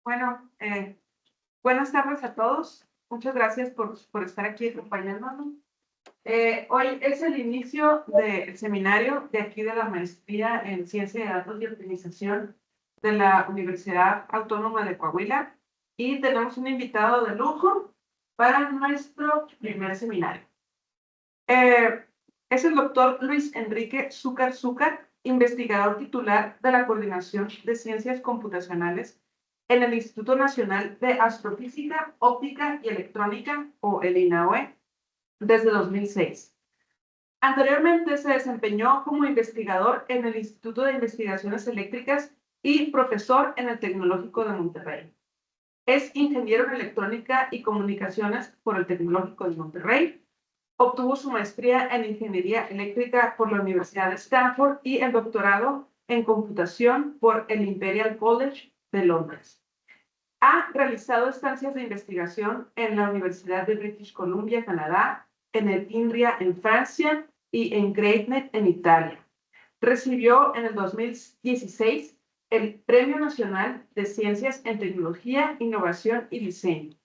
Bueno, buenas tardes a todos. Muchas gracias por estar aquí acompañándonos. Hoy es el inicio del seminario de aquí de la maestría en Ciencia de Datos y Optimización de la Universidad Autónoma de Coahuila y tenemos un invitado de lujo para nuestro primer seminario. Eh, es el doctor Luis Enrique Zúcar, investigador titular de la Coordinación de Ciencias Computacionales en el Instituto Nacional de Astrofísica, Óptica y Electrónica, o el INAOE, desde 2006. Anteriormente se desempeñó como investigador en el Instituto de Investigaciones Eléctricas y profesor en el Tecnológico de Monterrey. Es ingeniero en electrónica y comunicaciones por el Tecnológico de Monterrey. Obtuvo su maestría en ingeniería eléctrica por la Universidad de Stanford y el doctorado en computación por el Imperial College de Londres. Ha realizado estancias de investigación en la Universidad de British Columbia, Canadá, en el INRIA en Francia y en GreatNet en Italia. Recibió en el 2016 el Premio Nacional de Ciencias en Tecnología, Innovación y Diseño.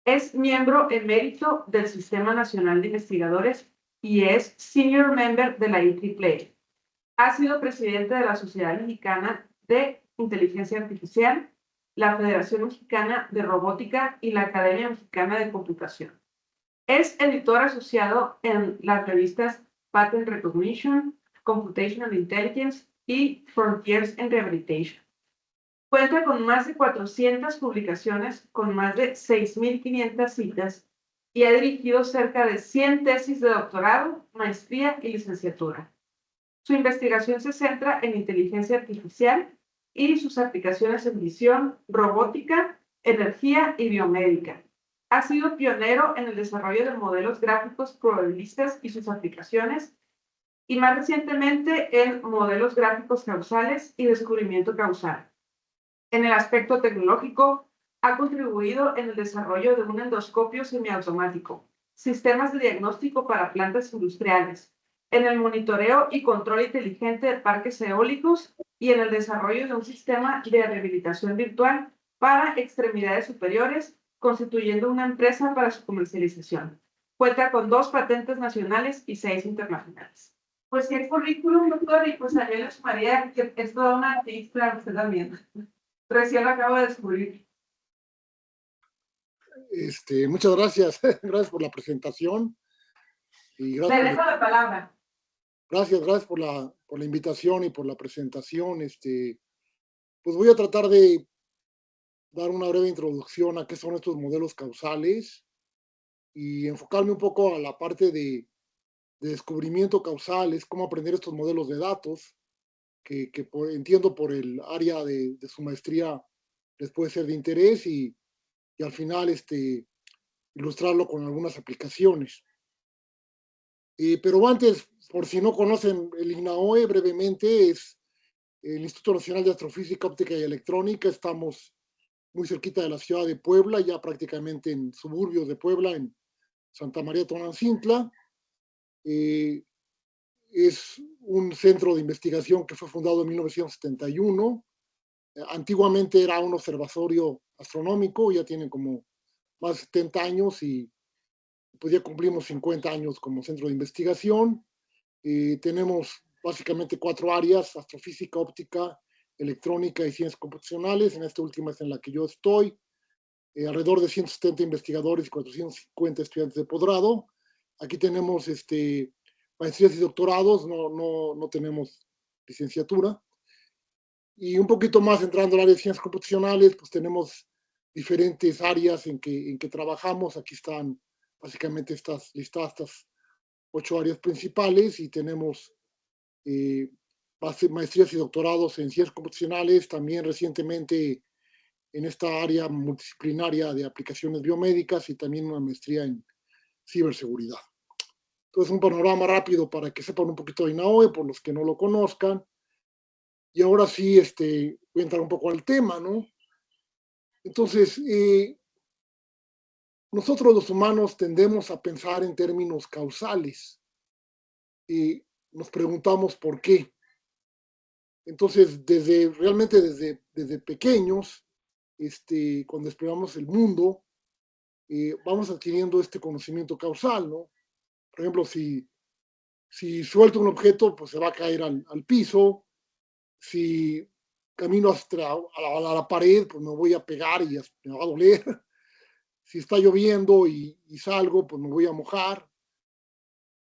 Es miembro emérito del Sistema Nacional de Investigadores y es Senior Member de la IEEE. Ha sido presidente de la Sociedad Mexicana de Inteligencia Artificial, la Federación Mexicana de Robótica y la Academia Mexicana de Computación. Es editor asociado en las revistas Patent Recognition, Computational Intelligence y Frontiers in Rehabilitation. Cuenta con más de 400 publicaciones, con más de 6.500 citas y ha dirigido cerca de 100 tesis de doctorado, maestría y licenciatura. Su investigación se centra en inteligencia artificial y sus aplicaciones en visión, robótica, energía y biomédica. Ha sido pionero en el desarrollo de modelos gráficos probabilistas y sus aplicaciones, y más recientemente en modelos gráficos causales y descubrimiento causal. En el aspecto tecnológico, ha contribuido en el desarrollo de un endoscopio semiautomático, sistemas de diagnóstico para plantas industriales, en el monitoreo y control inteligente de parques eólicos y en el desarrollo de un sistema de rehabilitación virtual para extremidades superiores, constituyendo una empresa para su comercialización. Cuenta con 2 patentes nacionales y 6 internacionales. Pues qué currículum, doctor, y pues a mí les sumaría que es toda una artista, usted también. Recién lo acabo de descubrir. Muchas gracias. Gracias por la presentación. Y Le dejo la palabra. Gracias por la invitación y por la presentación. Pues voy a tratar de dar una breve introducción a qué son estos modelos causales y enfocarme un poco a la parte de descubrimiento causal, es cómo aprender estos modelos de datos, que entiendo por el área de su maestría les puede ser de interés y al final ilustrarlo con algunas aplicaciones. Pero antes, por si no conocen el INAOE, brevemente es el Instituto Nacional de Astrofísica, Óptica y Electrónica. Estamos muy cerquita de la ciudad de Puebla, ya prácticamente en suburbios de Puebla, en Santa María Tonantzintla. Es un centro de investigación que fue fundado en 1971. Antiguamente era un observatorio astronómico, ya tiene como más de 70 años y pues ya cumplimos 50 años como centro de investigación. Tenemos básicamente 4 áreas: astrofísica, óptica, electrónica y ciencias computacionales. En esta última es en la que yo estoy. Alrededor de 170 investigadores y 450 estudiantes de posgrado. Aquí tenemos maestrías y doctorados, no tenemos licenciatura. Y un poquito más entrando al área de ciencias computacionales, pues tenemos diferentes áreas en que trabajamos. Aquí están básicamente estas listadas, estas 8 áreas principales, y tenemos maestrías y doctorados en ciencias computacionales, también recientemente en esta área multidisciplinaria de aplicaciones biomédicas y también una maestría en ciberseguridad. Entonces, un panorama rápido para que sepan un poquito de INAOE, por los que no lo conozcan. Y ahora sí, voy a entrar un poco al tema, ¿no? Entonces, nosotros los humanos tendemos a pensar en términos causales y nos preguntamos por qué. Entonces, realmente desde pequeños, cuando exploramos el mundo, vamos adquiriendo este conocimiento causal, ¿no? Por ejemplo, si suelto un objeto, pues se va a caer al piso. Si camino hasta a la pared, pues me voy a pegar y me va a doler. Si está lloviendo y salgo, pues me voy a mojar.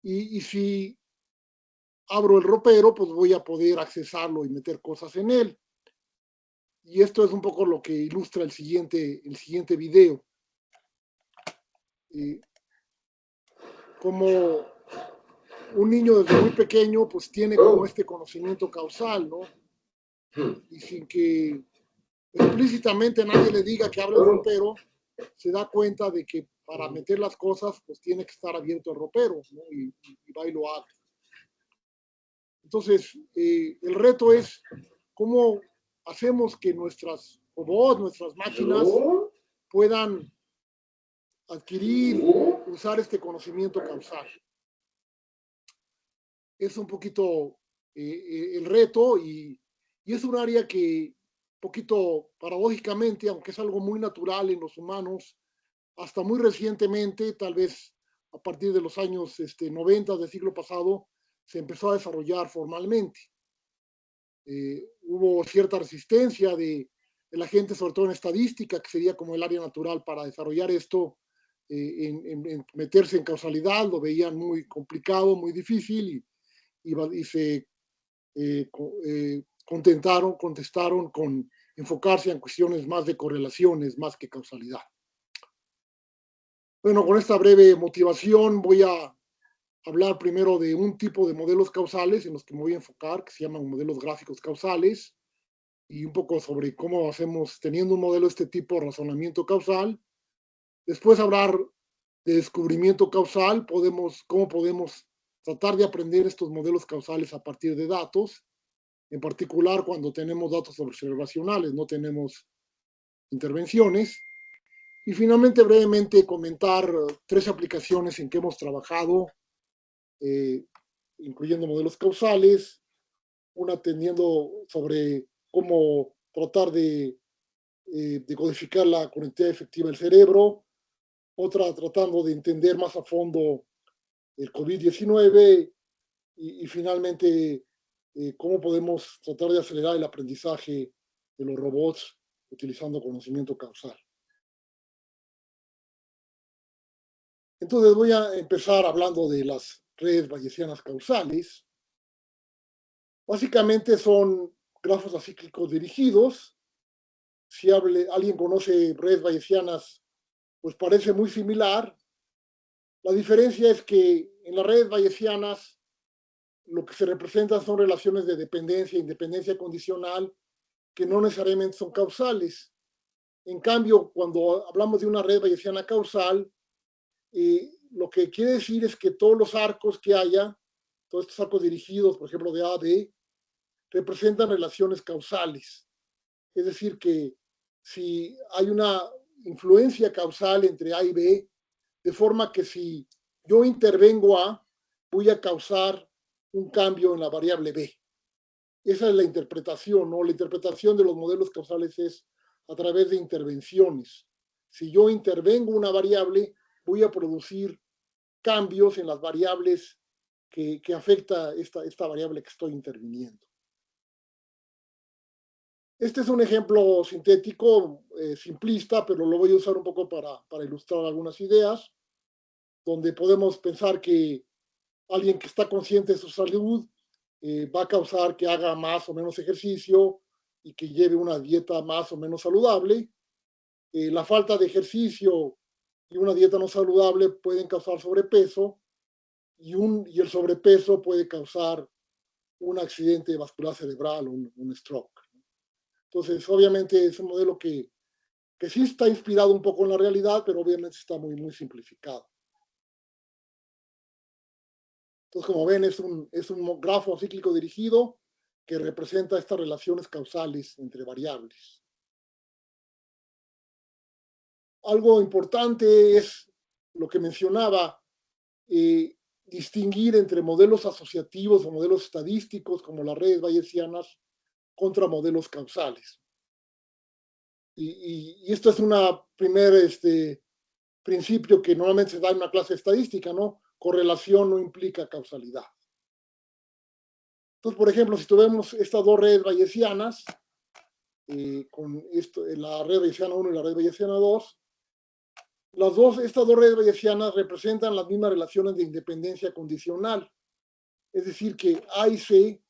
Y si abro el ropero, pues voy a poder accesarlo y meter cosas en él. Y esto es un poco lo que ilustra el siguiente video. Como un niño desde muy pequeño, pues tiene como este conocimiento causal, ¿no? Y sin que explícitamente nadie le diga que abra el ropero, se da cuenta de que para meter las cosas, pues tiene que estar abierto el ropero, ¿no? Y va y lo abre. Entonces, el reto es cómo hacemos que nuestras robots, nuestras máquinas puedan adquirir, usar este conocimiento causal. Es un poquito el reto y es un área que, poquito paradójicamente, aunque es algo muy natural en los humanos, hasta muy recientemente, tal vez a partir de los años 90 del siglo pasado, se empezó a desarrollar formalmente. Hubo cierta resistencia de la gente, sobre todo en estadística, que sería como el área natural para desarrollar esto, en meterse en causalidad, lo veían muy complicado, muy difícil y se contestaron con enfocarse en cuestiones más de correlaciones más que causalidad. Bueno, con esta breve motivación voy a hablar primero de un tipo de modelos causales en los que me voy a enfocar, que se llaman modelos gráficos causales, y un poco sobre cómo hacemos, teniendo un modelo de este tipo, razonamiento causal. Después hablar de descubrimiento causal, cómo podemos tratar de aprender estos modelos causales a partir de datos, en particular cuando tenemos datos observacionales, no tenemos intervenciones. Y finalmente, brevemente, comentar 3 aplicaciones en que hemos trabajado, incluyendo modelos causales, una atendiendo sobre cómo tratar de codificar la conectividad efectiva del cerebro, otra tratando de entender más a fondo el COVID-19 y finalmente cómo podemos tratar de acelerar el aprendizaje de los robots utilizando conocimiento causal. Entonces voy a empezar hablando de las redes bayesianas causales. Básicamente son grafos acíclicos dirigidos. Si alguien conoce redes bayesianas, pues parece muy similar. La diferencia es que en las redes bayesianas lo que se representa son relaciones de dependencia e independencia condicional que no necesariamente son causales. En cambio, cuando hablamos de una red bayesiana causal, lo que quiere decir es que todos los arcos que haya, todos estos arcos dirigidos, por ejemplo, de A a B, representan relaciones causales. Es decir, que si hay una influencia causal entre A y B, de forma que si yo intervengo A, voy a causar un cambio en la variable B. Esa es la interpretación, ¿no? La interpretación de los modelos causales es a través de intervenciones. Si yo intervengo una variable, voy a producir cambios en las variables que afecta esta variable que estoy interviniendo. Este es un ejemplo sintético, simplista, pero lo voy a usar un poco para ilustrar algunas ideas, donde podemos pensar que alguien que está consciente de su salud va a causar que haga más o menos ejercicio y que lleve una dieta más o menos saludable. La falta de ejercicio y una dieta no saludable pueden causar sobrepeso y el sobrepeso puede causar un accidente vascular cerebral o un stroke. Entonces, obviamente es un modelo que sí está inspirado un poco en la realidad, pero obviamente está muy, muy simplificado. Entonces, como ven, es un grafo cíclico dirigido que representa estas relaciones causales entre variables. Algo importante es lo que mencionaba, distinguir entre modelos asociativos o modelos estadísticos, como las redes bayesianas, contra modelos causales. Y esto es una primer principio que normalmente se da en una clase de estadística, ¿no? Correlación no implica causalidad. Entonces, por ejemplo, si tuvimos estas dos redes bayesianas, con la red bayesiana 1 y la red bayesiana 2, estas dos redes bayesianas representan las mismas relaciones de independencia condicional. Es decir, que A y C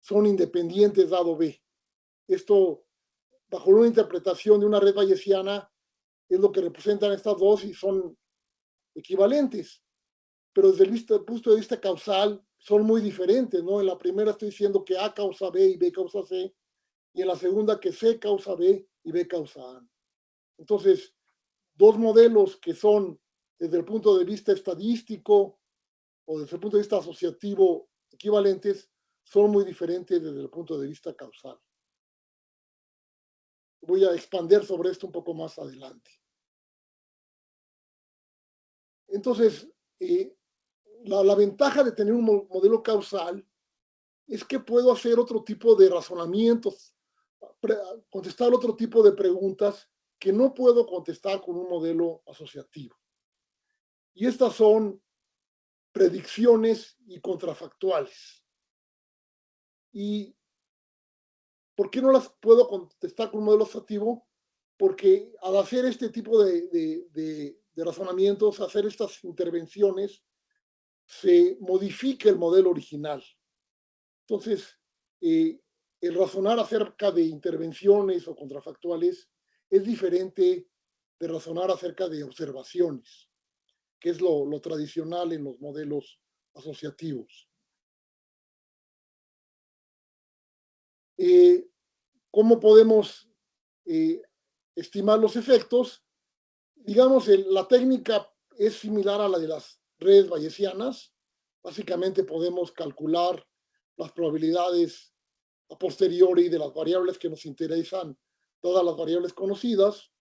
son independientes dado B. Esto, bajo una interpretación de una red bayesiana, es lo que representan estas dos y son equivalentes. Pero desde el punto de vista causal son muy diferentes, ¿no? En la primera estoy diciendo que A causa B y B causa C, y en la segunda que C causa B y B causa A. Entonces, dos modelos que son, desde el punto de vista estadístico o desde el punto de vista asociativo equivalentes, son muy diferentes desde el punto de vista causal. Voy a expandir sobre esto un poco más adelante. Entonces, la ventaja de tener un modelo causal es que puedo hacer otro tipo de razonamientos, contestar otro tipo de preguntas que no puedo contestar con un modelo asociativo. Y estas son predicciones y contrafactuales. ¿Y por qué no las puedo contestar con un modelo asociativo? Porque al hacer este tipo de razonamientos, hacer estas intervenciones, se modifica el modelo original. Entonces, el razonar acerca de intervenciones o contrafactuales es diferente de razonar acerca de observaciones, que es lo tradicional en los modelos asociativos. ¿Cómo podemos estimar los efectos? Digamos, la técnica es similar a la de las redes bayesianas. Básicamente podemos calcular las probabilidades a posteriori de las variables que nos interesan, todas las variables conocidas.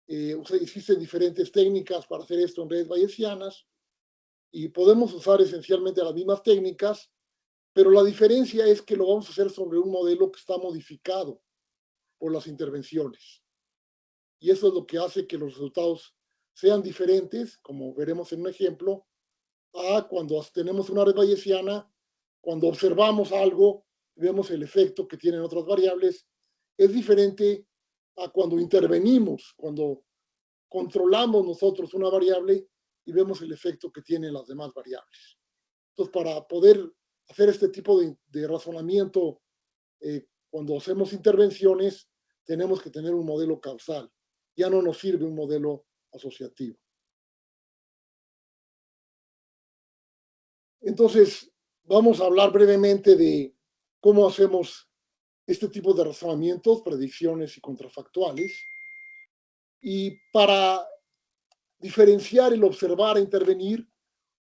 Existen diferentes técnicas para hacer esto en redes bayesianas y podemos usar esencialmente las mismas técnicas, pero la diferencia es que lo vamos a hacer sobre un modelo que está modificado por las intervenciones. Y eso es lo que hace que los resultados sean diferentes, como veremos en un ejemplo, a cuando tenemos una red bayesiana, cuando observamos algo, vemos el efecto que tienen otras variables, es diferente a cuando intervenimos, cuando controlamos nosotros una variable y vemos el efecto que tienen las demás variables. Entonces, para poder hacer este tipo de razonamiento, cuando hacemos intervenciones, tenemos que tener un modelo causal. Ya no nos sirve un modelo asociativo. Entonces, vamos a hablar brevemente de cómo hacemos este tipo de razonamientos, predicciones y contrafactuales. Y para diferenciar el observar e intervenir,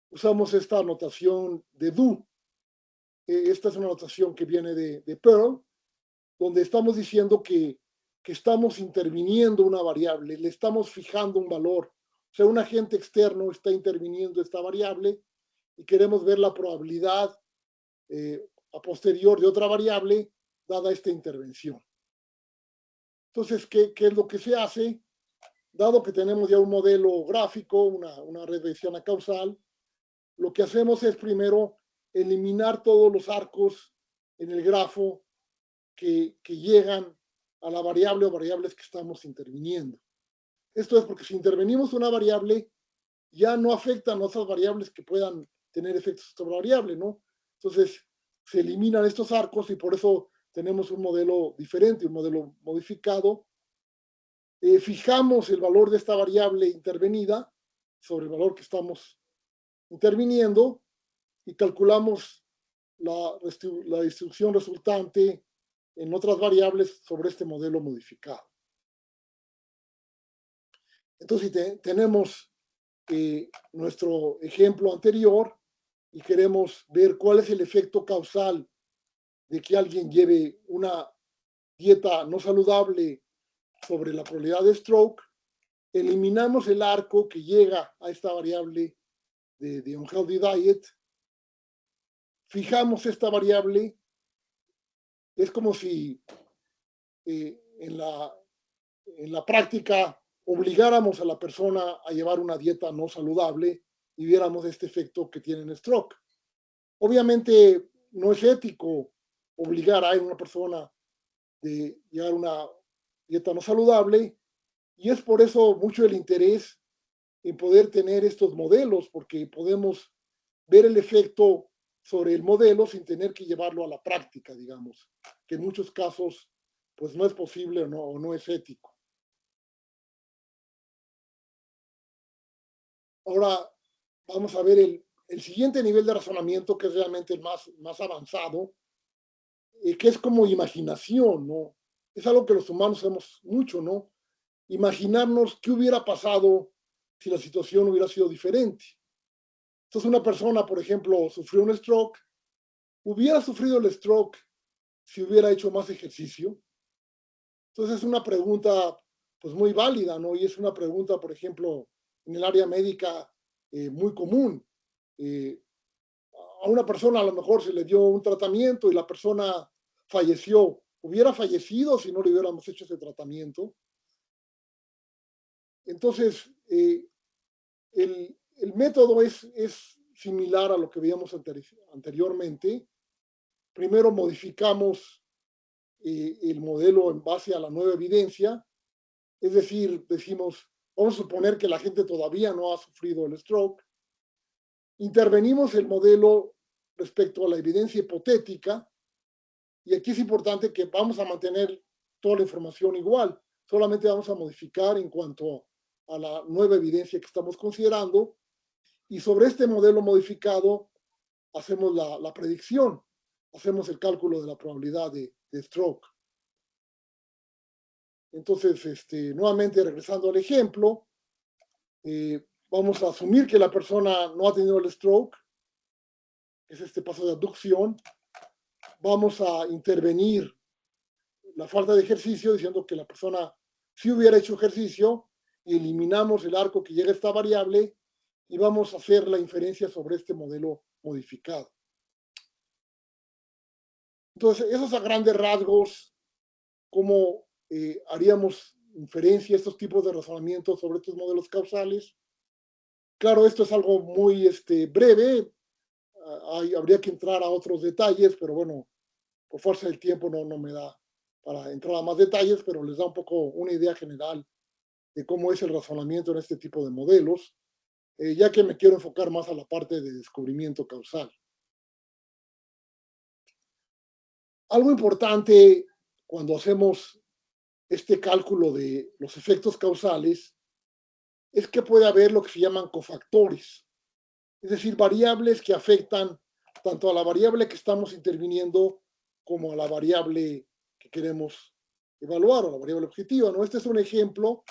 usamos esta notación de do. Esta es una notación que viene de Perl, donde estamos diciendo que estamos interviniendo una variable, le estamos fijando un valor. O sea, un agente externo está interviniendo esta variable y queremos ver la probabilidad a posterior de otra variable dada esta intervención. Entonces, ¿qué es lo que se hace? Dado que tenemos ya un modelo gráfico, una red bayesiana causal, lo que hacemos es primero eliminar todos los arcos en el grafo que llegan a la variable o variables que estamos interviniendo. Esto es porque si intervenimos una variable, ya no afectan otras variables que puedan tener efectos sobre la variable, ¿no? Entonces, se eliminan estos arcos y por eso tenemos un modelo diferente, un modelo modificado. Fijamos el valor de esta variable intervenida sobre el valor que estamos interviniendo y calculamos la distribución resultante en otras variables sobre este modelo modificado. Entonces, si tenemos nuestro ejemplo anterior y queremos ver cuál es el efecto causal de que alguien lleve una dieta no saludable sobre la probabilidad de stroke, eliminamos el arco que llega a esta variable de unhealthy diet, fijamos esta variable, es como si en en la práctica obligáramos a la persona a llevar una dieta no saludable y viéramos este efecto que tiene en stroke. Obviamente no es ético obligar a una persona de llevar una dieta no saludable y es por eso mucho el interés en poder tener estos modelos, porque podemos ver el efecto sobre el modelo sin tener que llevarlo a la práctica, digamos, que en muchos casos pues no es posible o no es ético. Ahora vamos a ver el siguiente nivel de razonamiento, que es realmente el más avanzado, que es como imaginación, ¿no? Es algo que los humanos hacemos mucho, ¿no? Imaginarnos qué hubiera pasado si la situación hubiera sido diferente. Entonces, una persona, por ejemplo, sufrió un stroke, hubiera sufrido el stroke si hubiera hecho más ejercicio. Entonces, es una pregunta, pues, muy válida, ¿no? Y es una pregunta, por ejemplo, en el área médica muy común. Eh, a una persona a lo mejor se le dio un tratamiento y la persona falleció. Hubiera fallecido si no le hubiéramos hecho ese tratamiento. Entonces, el método es similar a lo que veíamos anteriormente. Primero modificamos el modelo en base a la nueva evidencia, es decir, decimos, vamos a suponer que la gente todavía no ha sufrido el stroke, intervenimos el modelo respecto a la evidencia hipotética, y aquí es importante que vamos a mantener toda la información igual, solamente vamos a modificar en cuanto a la nueva evidencia que estamos considerando, y sobre este modelo modificado hacemos la predicción, hacemos el cálculo de la probabilidad de stroke. Entonces, nuevamente regresando al ejemplo, vamos a asumir que la persona no ha tenido el stroke, es este paso de abducción. Vamos a intervenir la falta de ejercicio diciendo que la persona sí hubiera hecho ejercicio, y eliminamos el arco que llega a esta variable y vamos a hacer la inferencia sobre este modelo modificado. Entonces, esos a grandes rasgos, cómo haríamos inferencia, estos tipos de razonamientos sobre estos modelos causales. Claro, esto es algo muy breve, habría que entrar a otros detalles, pero bueno, por fuerza del tiempo no me da para entrar a más detalles, pero les da un poco una idea general de cómo es el razonamiento en este tipo de modelos, ya que me quiero enfocar más a la parte de descubrimiento causal. Algo importante cuando hacemos este cálculo de los efectos causales es que puede haber lo que se llaman cofactores, es decir, variables que afectan tanto a la variable que estamos interviniendo como a la variable que queremos evaluar o la variable objetiva, ¿no? Este es un ejemplo,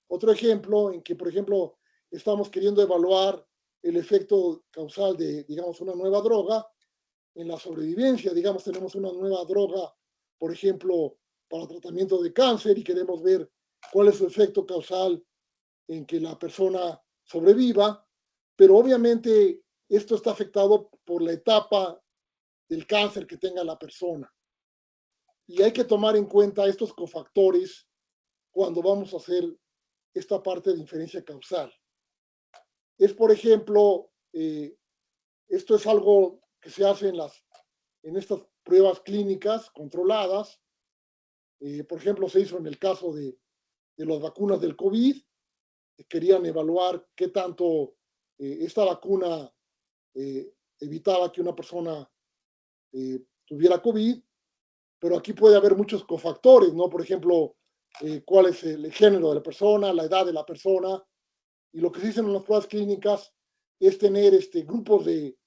otro ejemplo en que, por ejemplo, estamos queriendo evaluar el efecto causal de, digamos, una nueva droga en la sobrevivencia. Digamos, tenemos una nueva droga, por ejemplo, para tratamiento de cáncer y queremos ver cuál es su efecto causal en que la persona sobreviva, pero obviamente esto está afectado por la etapa del cáncer que tenga la persona. Y hay que tomar en cuenta estos cofactores cuando vamos a hacer esta parte de inferencia causal. Es, por ejemplo, esto es algo que se hace en estas pruebas clínicas controladas. Por ejemplo, se hizo en el caso de las vacunas del COVID. Querían evaluar qué tanto esta vacuna evitaba que una persona tuviera COVID, pero aquí puede haber muchos cofactores, ¿no? Por ejemplo, cuál es el género de la persona, la edad de la persona, y lo que se dice en las pruebas clínicas es tener grupos de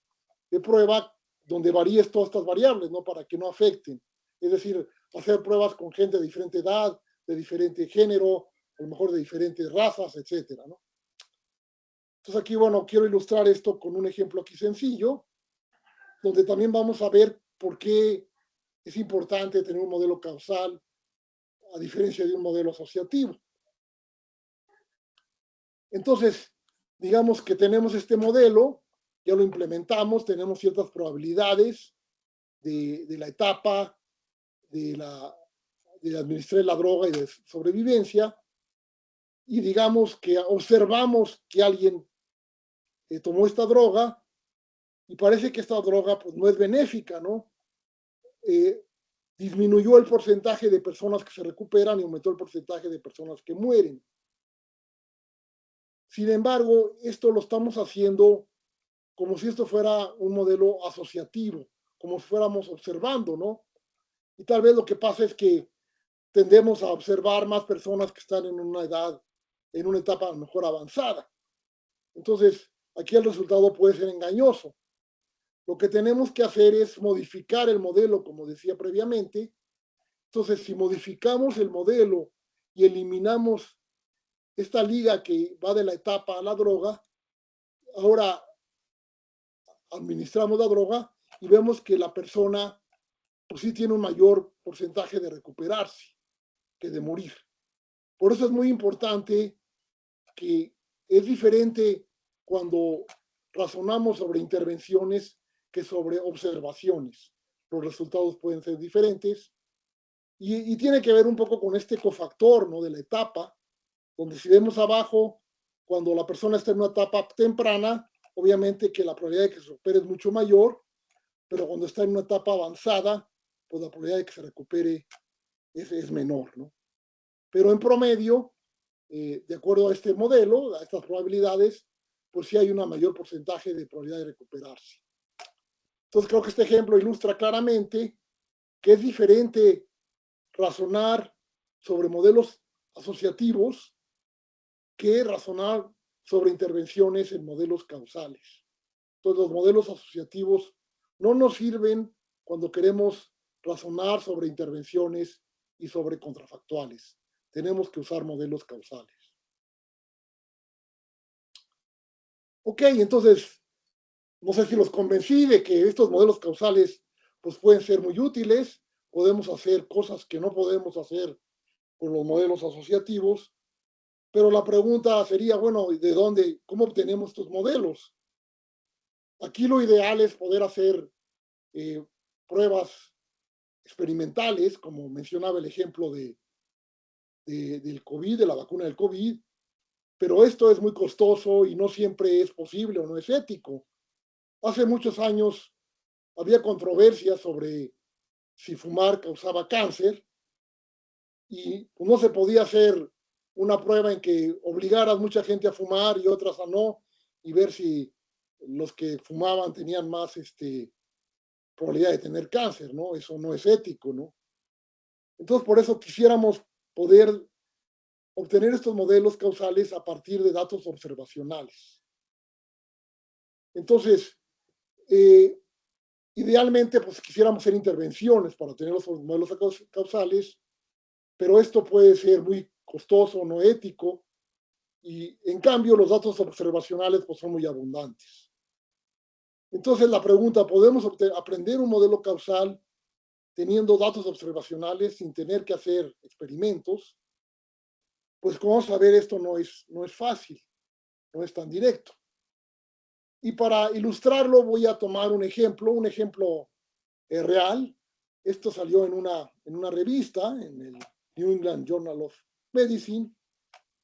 prueba donde varíes todas estas variables, ¿no? Para que no afecten. Es decir, hacer pruebas con gente de diferente edad, de diferente género, a lo mejor de diferentes razas, etcétera, ¿no? Entonces aquí, bueno, quiero ilustrar esto con un ejemplo aquí sencillo, donde también vamos a ver por qué es importante tener un modelo causal a diferencia de un modelo asociativo. Entonces, digamos que tenemos este modelo, ya lo implementamos, tenemos ciertas probabilidades de la etapa de administrar la droga y de sobrevivencia, y digamos que observamos que alguien tomó esta droga y parece que esta droga pues no es benéfica, ¿no? Disminuyó el porcentaje de personas que se recuperan y aumentó el porcentaje de personas que mueren. Sin embargo, esto lo estamos haciendo como si esto fuera un modelo asociativo, como si fuéramos observando, ¿no? Y tal vez lo que pasa es que tendemos a observar más personas que están en una edad, en una etapa a lo mejor avanzada. Entonces, aquí el resultado puede ser engañoso. Lo que tenemos que hacer es modificar el modelo, como decía previamente. Entonces, si modificamos el modelo y eliminamos esta liga que va de la etapa a la droga, ahora administramos la droga y vemos que la persona pues sí tiene un mayor porcentaje de recuperarse que de morir. Por eso es muy importante que es diferente cuando razonamos sobre intervenciones que sobre observaciones. Los resultados pueden ser diferentes y tiene que ver un poco con este cofactor, ¿no? De la etapa, donde si vemos abajo, cuando la persona está en una etapa temprana, obviamente que la probabilidad de que se recupere es mucho mayor, pero cuando está en una etapa avanzada, pues la probabilidad de que se recupere es menor, ¿no? Pero en promedio, de acuerdo a este modelo, a estas probabilidades, pues sí hay un mayor porcentaje de probabilidad de recuperarse. Entonces creo que este ejemplo ilustra claramente que es diferente razonar sobre modelos asociativos que razonar sobre intervenciones en modelos causales. Entonces los modelos asociativos no nos sirven cuando queremos razonar sobre intervenciones y sobre contrafactuales. Tenemos que usar modelos causales. Ok, entonces, no sé si los convencí de que estos modelos causales pues pueden ser muy útiles, podemos hacer cosas que no podemos hacer con los modelos asociativos, pero la pregunta sería, bueno, ¿de dónde, cómo obtenemos estos modelos? Aquí lo ideal es poder hacer pruebas experimentales, como mencionaba el ejemplo del COVID, de la vacuna del COVID, pero esto es muy costoso y no siempre es posible o no es ético. Hace muchos años había controversia sobre si fumar causaba cáncer y no se podía hacer una prueba en que obligaras mucha gente a fumar y otras a no y ver si los que fumaban tenían más probabilidad de tener cáncer, ¿no? Eso no es ético, ¿no? Entonces, por eso quisiéramos poder obtener estos modelos causales a partir de datos observacionales. Entonces, idealmente, pues quisiéramos hacer intervenciones para tener los modelos causales, pero esto puede ser muy costoso, no ético, y en cambio los datos observacionales pues son muy abundantes. Entonces la pregunta, ¿podemos aprender un modelo causal teniendo datos observacionales sin tener que hacer experimentos? Pues como vamos a ver, esto no es fácil, no es tan directo. Y para ilustrarlo voy a tomar un ejemplo real. Esto salió en una revista, en el New England Journal of Medicine,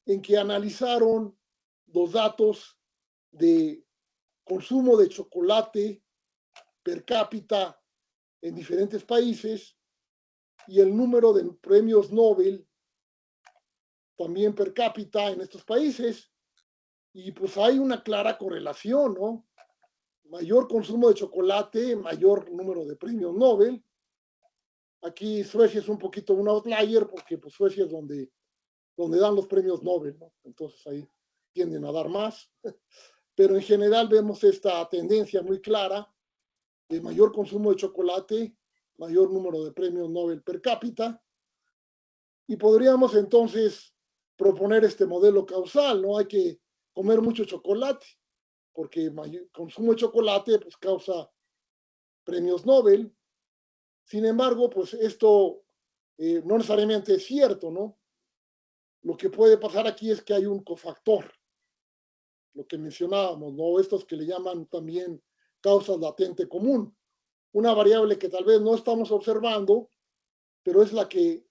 en que analizaron los datos de consumo de chocolate per cápita en diferentes países y el número de premios Nobel también per cápita en estos países. Y pues hay una clara correlación, ¿no? Mayor consumo de chocolate, mayor número de premios Nobel. Aquí Suecia es un poquito un outlier porque pues Suecia es donde dan los premios Nobel, ¿no? Entonces ahí tienden a dar más. Pero en general vemos esta tendencia muy clara de mayor consumo de chocolate, mayor número de premios Nobel per cápita. Y podríamos entonces proponer este modelo causal, ¿no? Hay que comer mucho chocolate, porque mayor consumo de chocolate pues causa premios Nobel. Sin embargo, pues esto no necesariamente es cierto, ¿no? Lo que puede pasar aquí es que hay un cofactor, lo que mencionábamos, ¿no? Estos que le llaman también causas latente común. Una variable que tal vez no estamos observando, pero es la que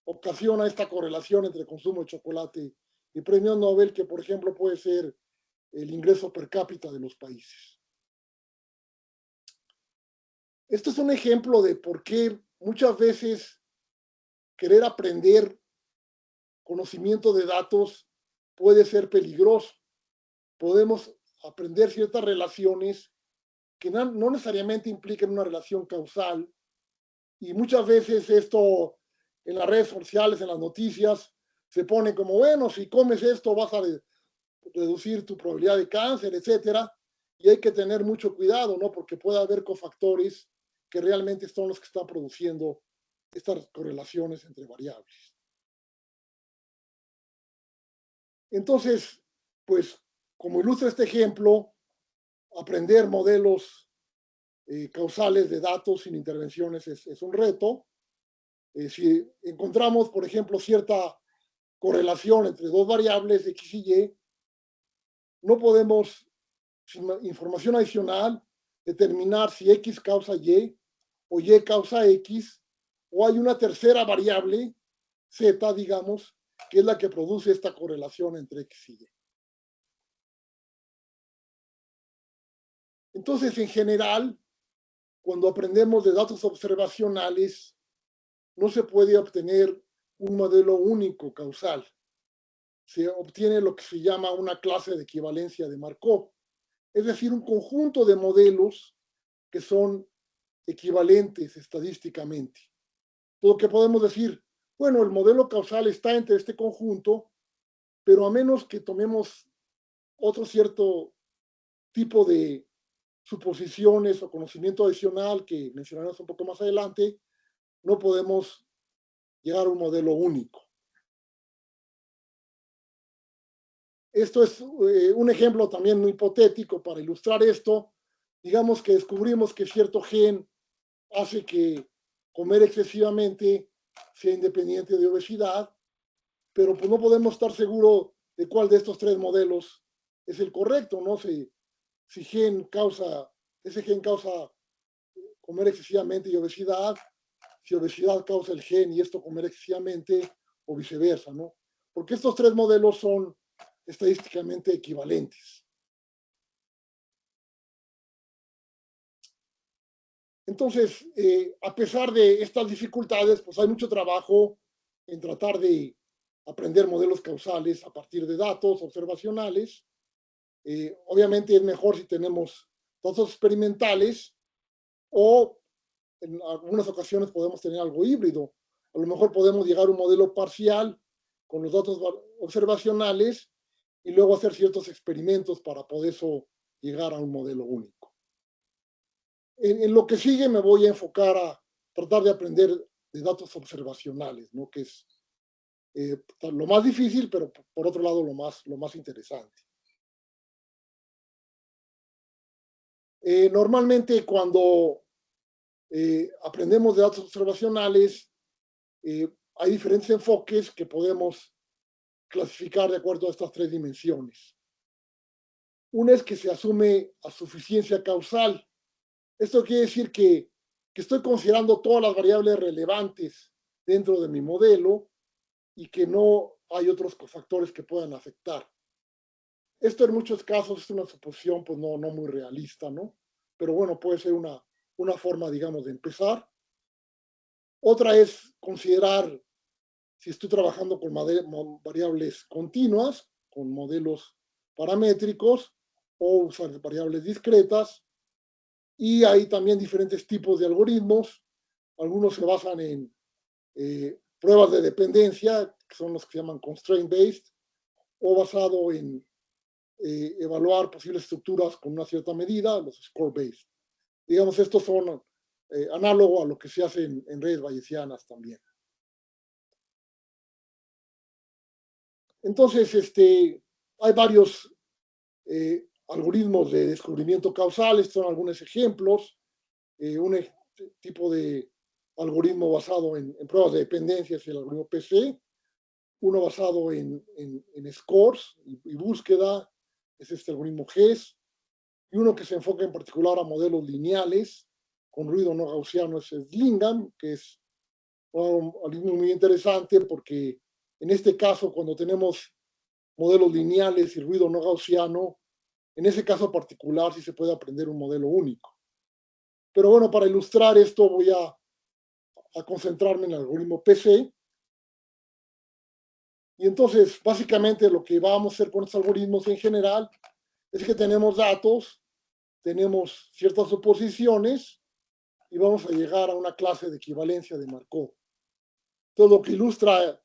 ocasiona esta correlación entre consumo de chocolate y premios Nobel, que por ejemplo puede ser el ingreso per cápita de los países. Esto es un ejemplo de por qué muchas veces querer aprender conocimiento de datos puede ser peligroso. Podemos aprender ciertas relaciones que no necesariamente implican una relación causal, y muchas veces esto en las redes sociales, en las noticias, se pone como, bueno, si comes esto vas a reducir tu probabilidad de cáncer, etcétera, y hay que tener mucho cuidado, ¿no? Porque puede haber cofactores que realmente son los que están produciendo estas correlaciones entre variables. Entonces, pues, como ilustra este ejemplo, aprender modelos causales de datos sin intervenciones es un reto. Si encontramos, por ejemplo, cierta correlación entre dos variables X y Y, no podemos, sin información adicional, determinar si X causa Y o Y causa X, o hay una tercera variable, Z, digamos, que es la que produce esta correlación entre X y Y. Entonces, en general, cuando aprendemos de datos observacionales, no se puede obtener un modelo único causal. Se obtiene lo que se llama una clase de equivalencia de Markov, es decir, un conjunto de modelos que son equivalentes estadísticamente. Todo lo que podemos decir, bueno, el modelo causal está entre este conjunto, pero a menos que tomemos otro cierto tipo de suposiciones o conocimiento adicional que mencionaremos un poco más adelante, no podemos llegar a un modelo único. Esto es un ejemplo también muy hipotético para ilustrar esto. Digamos que descubrimos que cierto gen hace que comer excesivamente sea independiente de obesidad, pero pues no podemos estar seguros de cuál de estos tres modelos es el correcto, ¿no? Si ese gen causa comer excesivamente y obesidad, si obesidad causa el gen y esto comer excesivamente, o viceversa, ¿no? Porque estos tres modelos son estadísticamente equivalentes. Entonces, a pesar de estas dificultades, pues hay mucho trabajo en tratar de aprender modelos causales a partir de datos observacionales. Obviamente es mejor si tenemos datos experimentales, o en algunas ocasiones podemos tener algo híbrido. A lo mejor podemos llegar a un modelo parcial con los datos observacionales y luego hacer ciertos experimentos para poder llegar a un modelo único. En lo que sigue me voy a enfocar a tratar de aprender de datos observacionales, ¿no? Que es lo más difícil, pero por otro lado lo más interesante. Normalmente cuando aprendemos de datos observacionales, hay diferentes enfoques que podemos clasificar de acuerdo a estas tres dimensiones. Una es que se asume a suficiencia causal. Esto quiere decir que estoy considerando todas las variables relevantes dentro de mi modelo y que no hay otros factores que puedan afectar. Esto en muchos casos es una suposición pues no muy realista, ¿no? Pero bueno, puede ser una forma, digamos, de empezar. Otra es considerar si estoy trabajando con variables continuas, con modelos paramétricos, o usar variables discretas. Y hay también diferentes tipos de algoritmos. Algunos se basan en pruebas de dependencia, que son los que se llaman constraint-based, o basado en evaluar posibles estructuras con una cierta medida, los score-based. Digamos, estos son análogos a lo que se hace en redes bayesianas también. Entonces, hay varios algoritmos de descubrimiento causal. Estos son algunos ejemplos. Un tipo de algoritmo basado en pruebas de dependencia es el algoritmo PC. Uno basado en scores y búsqueda es este algoritmo GES. Y uno que se enfoca en particular a modelos lineales con ruido no gaussiano es Slingham, que es un algoritmo muy interesante porque en este caso, cuando tenemos modelos lineales y ruido no gaussiano, en ese caso particular sí se puede aprender un modelo único. Pero bueno, para ilustrar esto voy a concentrarme en el algoritmo PC. Y entonces, básicamente lo que vamos a hacer con estos algoritmos en general es que tenemos datos, tenemos ciertas suposiciones y vamos a llegar a una clase de equivalencia de Markov. Entonces, lo que ilustra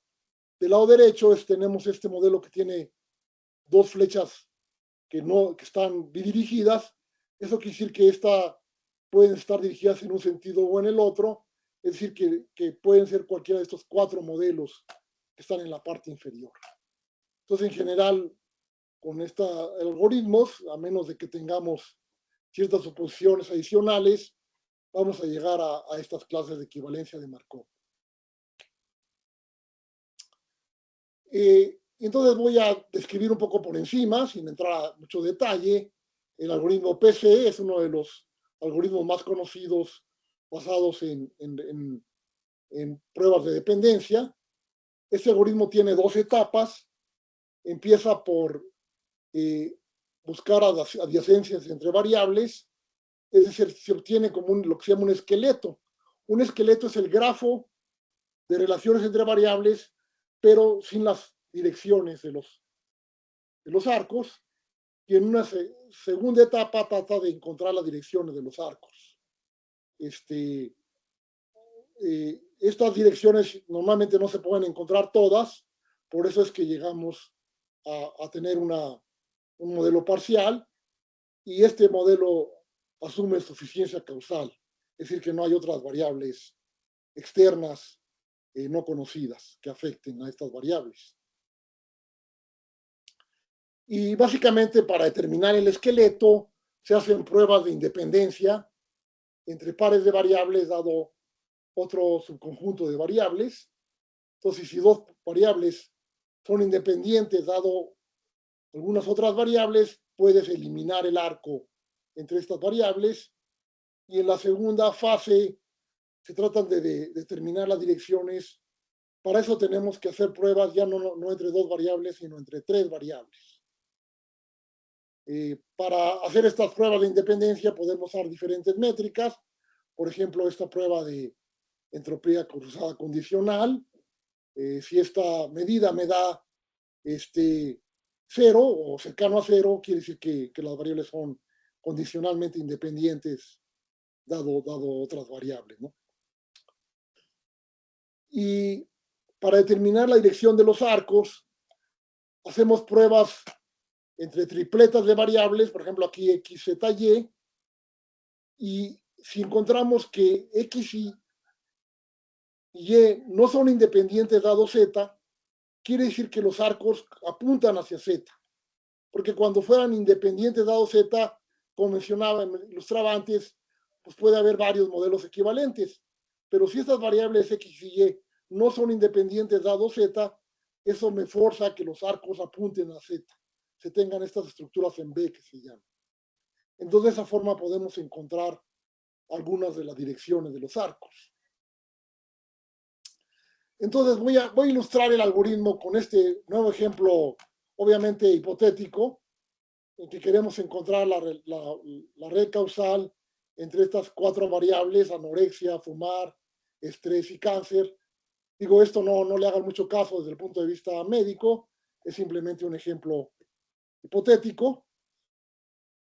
del lado derecho es tenemos este modelo que tiene dos flechas que están bidirigidas. Eso quiere decir que pueden estar dirigidas en un sentido o en el otro. Es decir, que pueden ser cualquiera de estos cuatro modelos que están en la parte inferior. Entonces, en general, con estos algoritmos, a menos de que tengamos ciertas suposiciones adicionales, vamos a llegar a estas clases de equivalencia de Markov. Entonces voy a describir un poco por encima, sin entrar a mucho detalle. El algoritmo PC es uno de los algoritmos más conocidos basados en pruebas de dependencia. Este algoritmo tiene dos etapas. Empieza por buscar adyacencias entre variables, es decir, se obtiene como lo que se llama un esqueleto. Un esqueleto es el grafo de relaciones entre variables, pero sin las direcciones de los arcos, y en una segunda etapa trata de encontrar las direcciones de los arcos. Estas direcciones normalmente no se pueden encontrar todas, por eso es que llegamos a tener un modelo parcial, y este modelo asume suficiencia causal, es decir, que no hay otras variables externas no conocidas que afecten a estas variables. Y básicamente para determinar el esqueleto se hacen pruebas de independencia entre pares de variables dado otro subconjunto de variables. Entonces, si dos variables son independientes dado algunas otras variables, puedes eliminar el arco entre estas variables. Y en la segunda fase se tratan de determinar las direcciones. Para eso tenemos que hacer pruebas ya no entre dos variables, sino entre tres variables. Para hacer estas pruebas de independencia podemos usar diferentes métricas. Por ejemplo, esta prueba de entropía cruzada condicional. Si esta medida me da cero o cercano a cero, quiere decir que las variables son condicionalmente independientes dado otras variables, ¿no? Y para determinar la dirección de los arcos, hacemos pruebas entre tripletas de variables, por ejemplo aquí x, z, y si encontramos que x y y no son independientes dado z, quiere decir que los arcos apuntan hacia z, porque cuando fueran independientes dado z, como mencionaba, ilustraba antes, pues puede haber varios modelos equivalentes, pero si estas variables x y y no son independientes dado z, eso me forza a que los arcos apunten a z, se tengan estas estructuras en B que se llaman. Entonces, de esa forma podemos encontrar algunas de las direcciones de los arcos. Entonces, voy a ilustrar el algoritmo con este nuevo ejemplo, obviamente hipotético, en que queremos encontrar la red causal entre estas cuatro variables: anorexia, fumar, estrés y cáncer. Digo, esto no le hagan mucho caso desde el punto de vista médico, es simplemente un ejemplo hipotético.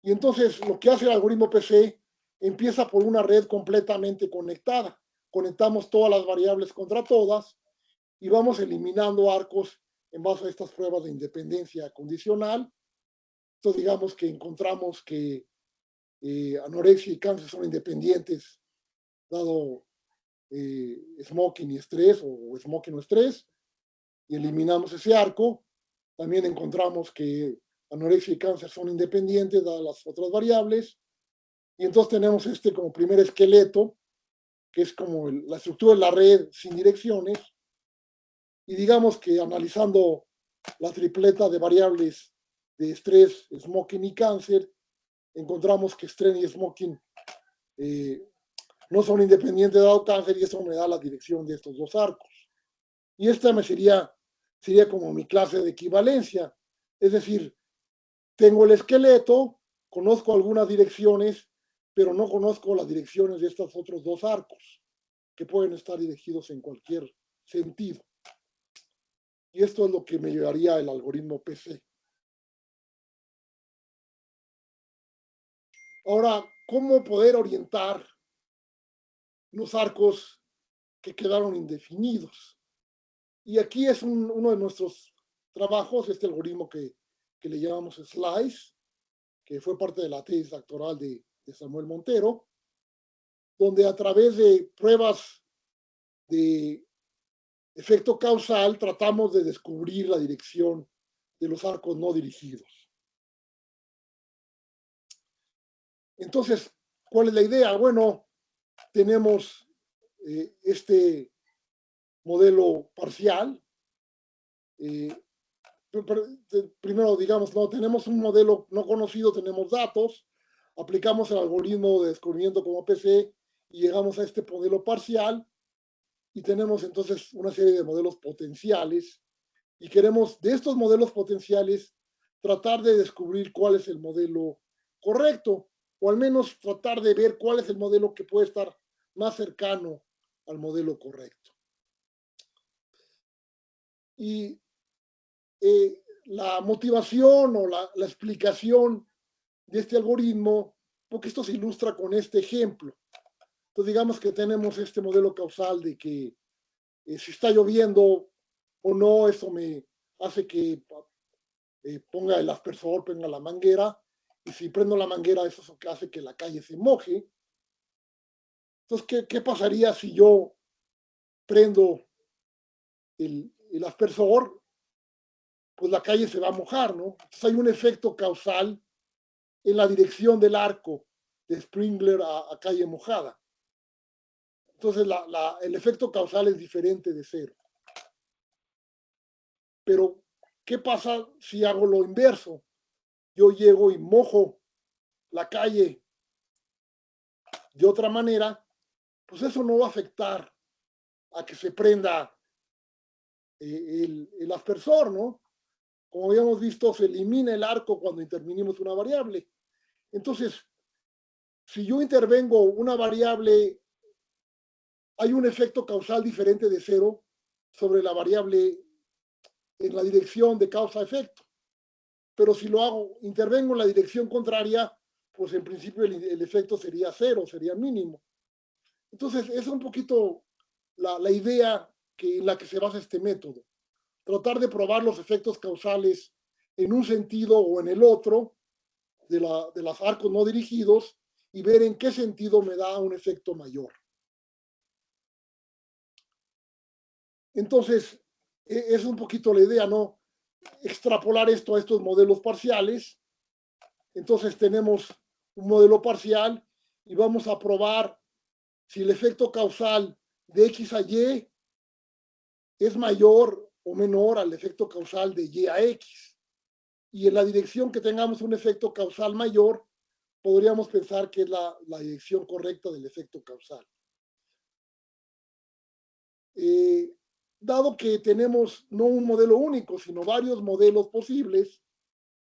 Y entonces lo que hace el algoritmo PC empieza por una red completamente conectada. Conectamos todas las variables contra todas y vamos eliminando arcos en base a estas pruebas de independencia condicional. Entonces digamos que encontramos que anorexia y cáncer son independientes dado smoking y estrés, o smoking o estrés, y eliminamos ese arco. También encontramos que anorexia y cáncer son independientes dadas las otras variables, y entonces tenemos como primer esqueleto, que es como la estructura de la red sin direcciones, y digamos que analizando la tripleta de variables de estrés, smoking y cáncer, encontramos que estrés y smoking no son independientes dado cáncer, y eso me da la dirección de estos dos arcos. Y esta sería como mi clase de equivalencia. Es decir, tengo el esqueleto, conozco algunas direcciones, pero no conozco las direcciones de estos otros dos arcos, que pueden estar dirigidos en cualquier sentido. Y esto es lo que me llevaría el algoritmo PC. Ahora, ¿cómo poder orientar los arcos que quedaron indefinidos? Y aquí es uno de nuestros trabajos, este algoritmo que le llamamos SLICE, que fue parte de la tesis doctoral de Samuel Montero, donde a través de pruebas de efecto causal tratamos de descubrir la dirección de los arcos no dirigidos. Entonces, ¿cuál es la idea? Bueno, tenemos este modelo parcial. Primero, digamos, no tenemos un modelo no conocido, tenemos datos, aplicamos el algoritmo de descubrimiento como PC y llegamos a este modelo parcial y tenemos entonces una serie de modelos potenciales y queremos de estos modelos potenciales tratar de descubrir cuál es el modelo correcto o al menos tratar de ver cuál es el modelo que puede estar más cercano al modelo correcto. Y la motivación o la explicación de este algoritmo, porque esto se ilustra con este ejemplo. Entonces digamos que tenemos este modelo causal de que si está lloviendo o no, eso me hace que ponga el aspersor, ponga la manguera, y si prendo la manguera, eso es lo que hace que la calle se moje. Entonces, ¿qué pasaría si yo prendo el aspersor? Pues la calle se va a mojar, ¿no? Entonces hay un efecto causal en la dirección del arco de Springler a calle mojada. Entonces el efecto causal es diferente de cero. Pero, ¿qué pasa si hago lo inverso? Yo llego y mojo la calle de otra manera, pues eso no va a afectar a que se prenda el aspersor, ¿no? Como habíamos visto, se elimina el arco cuando intervenimos una variable. Entonces, si yo intervengo una variable, hay un efecto causal diferente de cero sobre la variable en la dirección de causa-efecto. Pero si lo hago, intervengo en la dirección contraria, pues en principio el efecto sería cero, sería mínimo. Entonces, es un poquito la idea en la que se basa este método. Tratar de probar los efectos causales en un sentido o en el otro de los arcos no dirigidos y ver en qué sentido me da un efecto mayor. Entonces, es un poquito la idea, ¿no? Extrapolar esto a estos modelos parciales. Entonces tenemos un modelo parcial y vamos a probar si el efecto causal de X a Y es mayor o menor al efecto causal de Y a X. Y en la dirección que tengamos un efecto causal mayor, podríamos pensar que es la dirección correcta del efecto causal. Dado que tenemos no un modelo único, sino varios modelos posibles,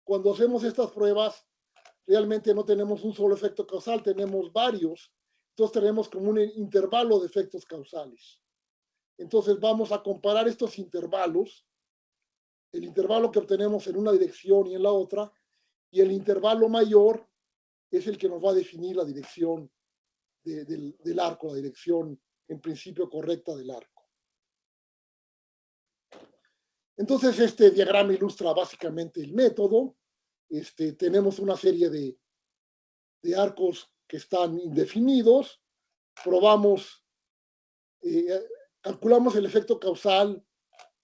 cuando hacemos estas pruebas, realmente no tenemos un solo efecto causal, tenemos varios. Entonces tenemos como un intervalo de efectos causales. Entonces vamos a comparar estos intervalos, el intervalo que obtenemos en una dirección y en la otra, y el intervalo mayor es el que nos va a definir la dirección del arco, la dirección en principio correcta del arco. Entonces este diagrama ilustra básicamente el método. Tenemos una serie de arcos que están indefinidos, probamos, calculamos el efecto causal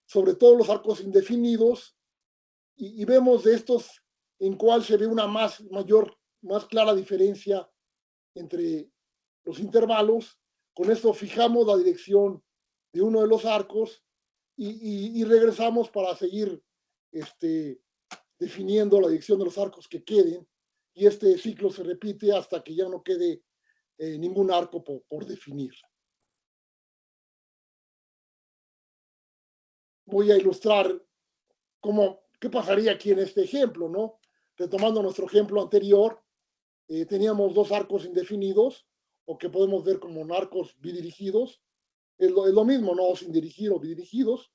sobre todos los arcos indefinidos y vemos de estos en cuál se ve una más clara diferencia entre los intervalos. Con esto fijamos la dirección de uno de los arcos y regresamos para seguir definiendo la dirección de los arcos que queden. Y este ciclo se repite hasta que ya no quede ningún arco por definir. Voy a ilustrar cómo ¿qué pasaría aquí en este ejemplo, no? Retomando nuestro ejemplo anterior, teníamos dos arcos indefinidos, o que podemos ver como arcos bidirigidos. Es lo mismo, ¿no? Sin dirigir o bidirigidos.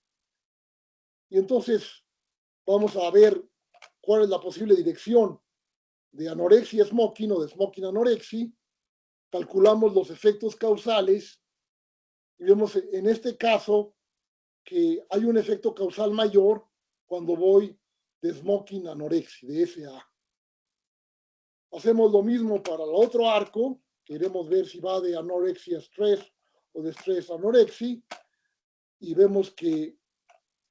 Y entonces vamos a ver cuál es la posible dirección de anorexia smoking o de smoking anorexia. Calculamos los efectos causales y vemos en este caso que hay un efecto causal mayor cuando voy de smoking a anorexia, de SA. Hacemos lo mismo para el otro arco. Queremos ver si va de anorexia a estrés o de estrés a anorexia. Y vemos que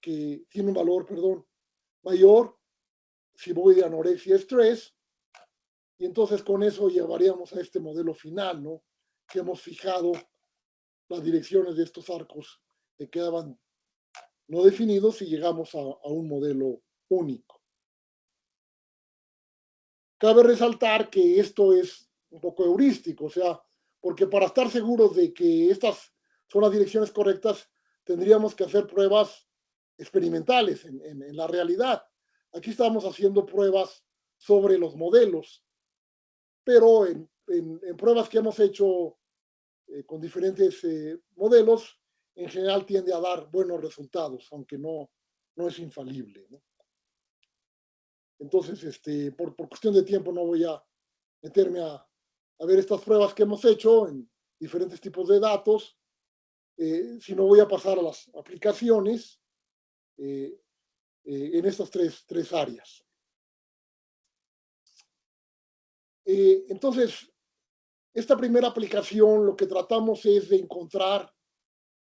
tiene un valor, perdón, mayor si voy de anorexia a estrés. Y entonces con eso llevaríamos a este modelo final, ¿no? Que hemos fijado las direcciones de estos arcos que quedaban no definidos y llegamos a un modelo único. Cabe resaltar que esto es un poco heurístico, o sea, porque para estar seguros de que estas son las direcciones correctas, tendríamos que hacer pruebas experimentales en la realidad. Aquí estamos haciendo pruebas sobre los modelos, pero en pruebas que hemos hecho con diferentes modelos, en general tiende a dar buenos resultados, aunque no es infalible, ¿no? Entonces, por cuestión de tiempo no voy a meterme a ver estas pruebas que hemos hecho en diferentes tipos de datos, sino voy a pasar a las aplicaciones en estas tres áreas. Entonces, esta primera aplicación lo que tratamos es de encontrar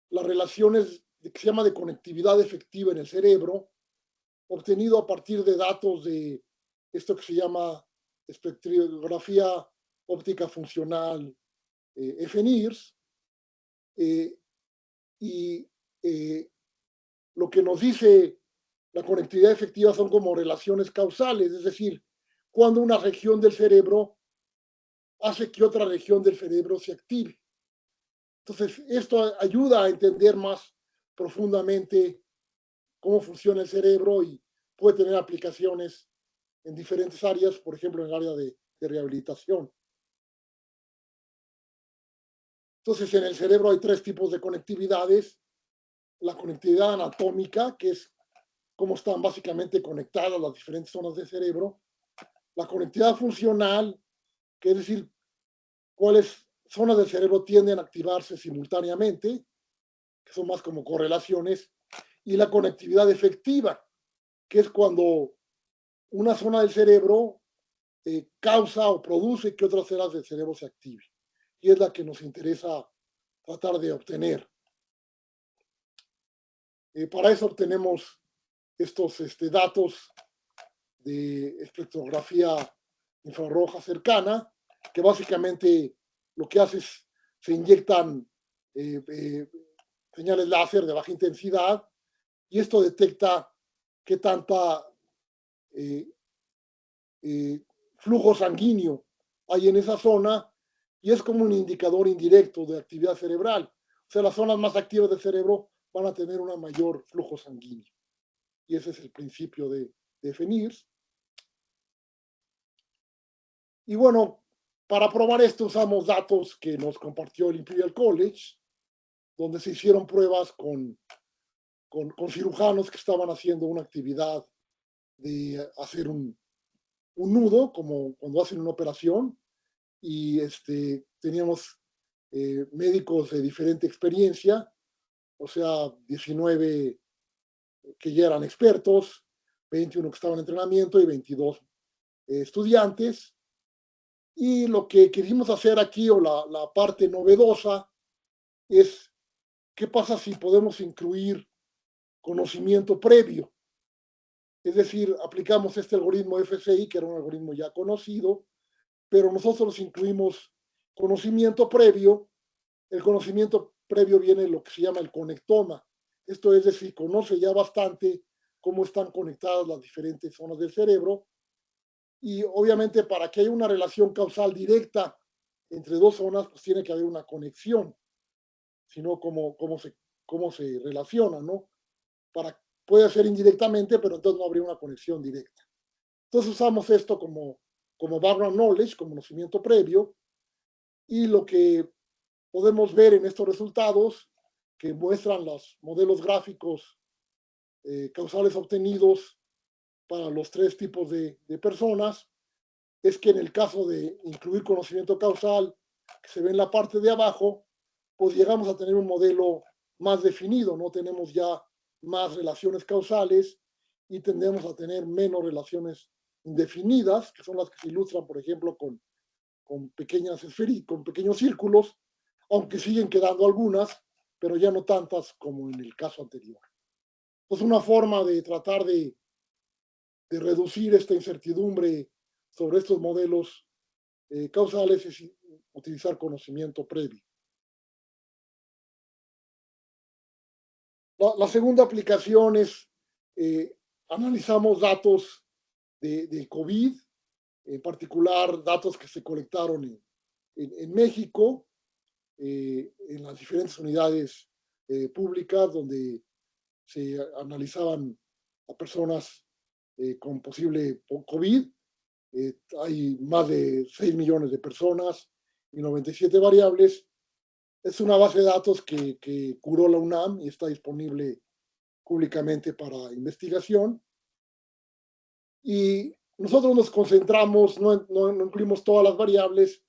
las relaciones que se llama de conectividad efectiva en el cerebro, obtenido a partir de datos de esto que se llama espectrografía óptica funcional, FNIRS, y lo que nos dice la conectividad efectiva son como relaciones causales, es decir, cuando una región del cerebro hace que otra región del cerebro se active. Entonces, esto ayuda a entender más profundamente cómo funciona el cerebro y puede tener aplicaciones en diferentes áreas, por ejemplo, en el área de rehabilitación. Entonces, en el cerebro hay tres tipos de conectividades. La conectividad anatómica, que es cómo están básicamente conectadas las diferentes zonas del cerebro. La conectividad funcional, que es decir, cuáles zonas del cerebro tienden a activarse simultáneamente, que son más como correlaciones. Y la conectividad efectiva, que es cuando una zona del cerebro causa o produce que otras zonas del cerebro se activen. Y es la que nos interesa tratar de obtener. Para eso obtenemos estos datos de espectrografía infrarroja cercana, que básicamente lo que hace es se inyectan señales láser de baja intensidad y esto detecta qué tanta flujo sanguíneo hay en esa zona y es como un indicador indirecto de actividad cerebral. O sea, las zonas más activas del cerebro van a tener un mayor flujo sanguíneo. Y ese es el principio de FNIRS. Y bueno, para probar esto usamos datos que nos compartió el Imperial College, donde se hicieron pruebas con cirujanos que estaban haciendo una actividad de hacer un nudo, como cuando hacen una operación, y teníamos médicos de diferente experiencia, o sea, 19 que ya eran expertos, 21 que estaban en entrenamiento y 22 estudiantes. Y lo que quisimos hacer aquí, o la parte novedosa, es qué pasa si podemos incluir conocimiento previo. Es decir, aplicamos este algoritmo FCI, que era un algoritmo ya conocido, pero nosotros incluimos conocimiento previo. El conocimiento previo viene de lo que se llama el conectoma. Esto es decir, conoce ya bastante cómo están conectadas las diferentes zonas del cerebro. Y obviamente para que haya una relación causal directa entre dos zonas, pues tiene que haber una conexión, sino cómo se relacionan, ¿no? Para puede ser indirectamente, pero entonces no habría una conexión directa. Entonces usamos esto como background knowledge, como conocimiento previo, y lo que podemos ver en estos resultados que muestran los modelos gráficos causales obtenidos para los tres tipos de personas, es que en el caso de incluir conocimiento causal, que se ve en la parte de abajo, pues llegamos a tener un modelo más definido, no tenemos ya más relaciones causales y tendemos a tener menos relaciones indefinidas, que son las que se ilustran, por ejemplo, con pequeñas esferas, con pequeños círculos, aunque siguen quedando algunas, pero ya no tantas como en el caso anterior. Es una forma de tratar de reducir esta incertidumbre sobre estos modelos causales es utilizar conocimiento previo. La segunda aplicación es analizamos datos de COVID, en particular datos que se colectaron en México, en las diferentes unidades públicas donde se analizaban a personas con posible COVID. Hay más de 6 millones de personas y 97 variables. Es una base de datos que curó la UNAM y está disponible públicamente para investigación. Y nosotros nos concentramos, no incluimos todas las variables,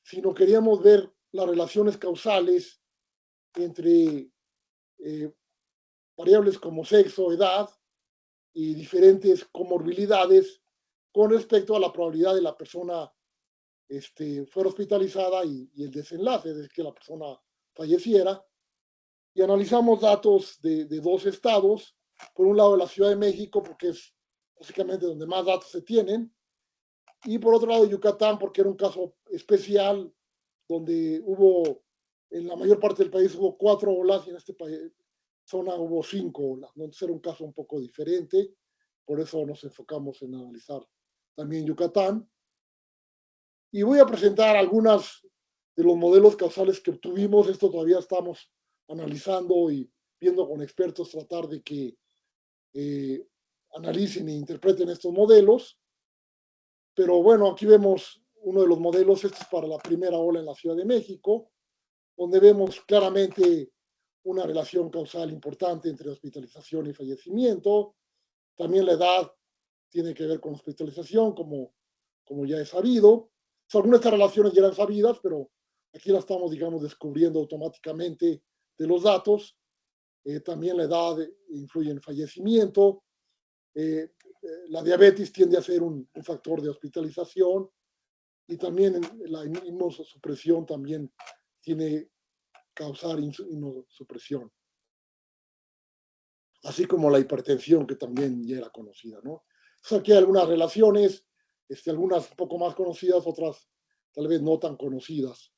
sino queríamos ver las relaciones causales entre variables como sexo, edad y diferentes comorbilidades con respecto a la probabilidad de la persona fuera hospitalizada y el desenlace, es decir, que la persona falleciera. Y analizamos datos de dos estados, por un lado la Ciudad de México, porque es básicamente donde más datos se tienen, y por otro lado Yucatán, porque era un caso especial donde hubo, en la mayor parte del país hubo 4 olas y en esta zona hubo 5 olas, ¿no? Entonces era un caso un poco diferente, por eso nos enfocamos en analizar también Yucatán. Y voy a presentar algunas de los modelos causales que obtuvimos. Esto todavía estamos analizando y viendo con expertos tratar de que analicen e interpreten estos modelos. Pero bueno, aquí vemos uno de los modelos, este es para la primera ola en la Ciudad de México, donde vemos claramente una relación causal importante entre hospitalización y fallecimiento. También la edad tiene que ver con hospitalización, como ya es sabido. Algunas de estas relaciones ya eran sabidas, pero aquí las estamos, digamos, descubriendo automáticamente de los datos. También la edad influye en fallecimiento. La diabetes tiende a ser un factor de hospitalización y también la inmunosupresión también tiene causar inmunosupresión, así como la hipertensión que también ya era conocida, ¿no? O sea, que hay algunas relaciones, algunas un poco más conocidas, otras tal vez no tan conocidas.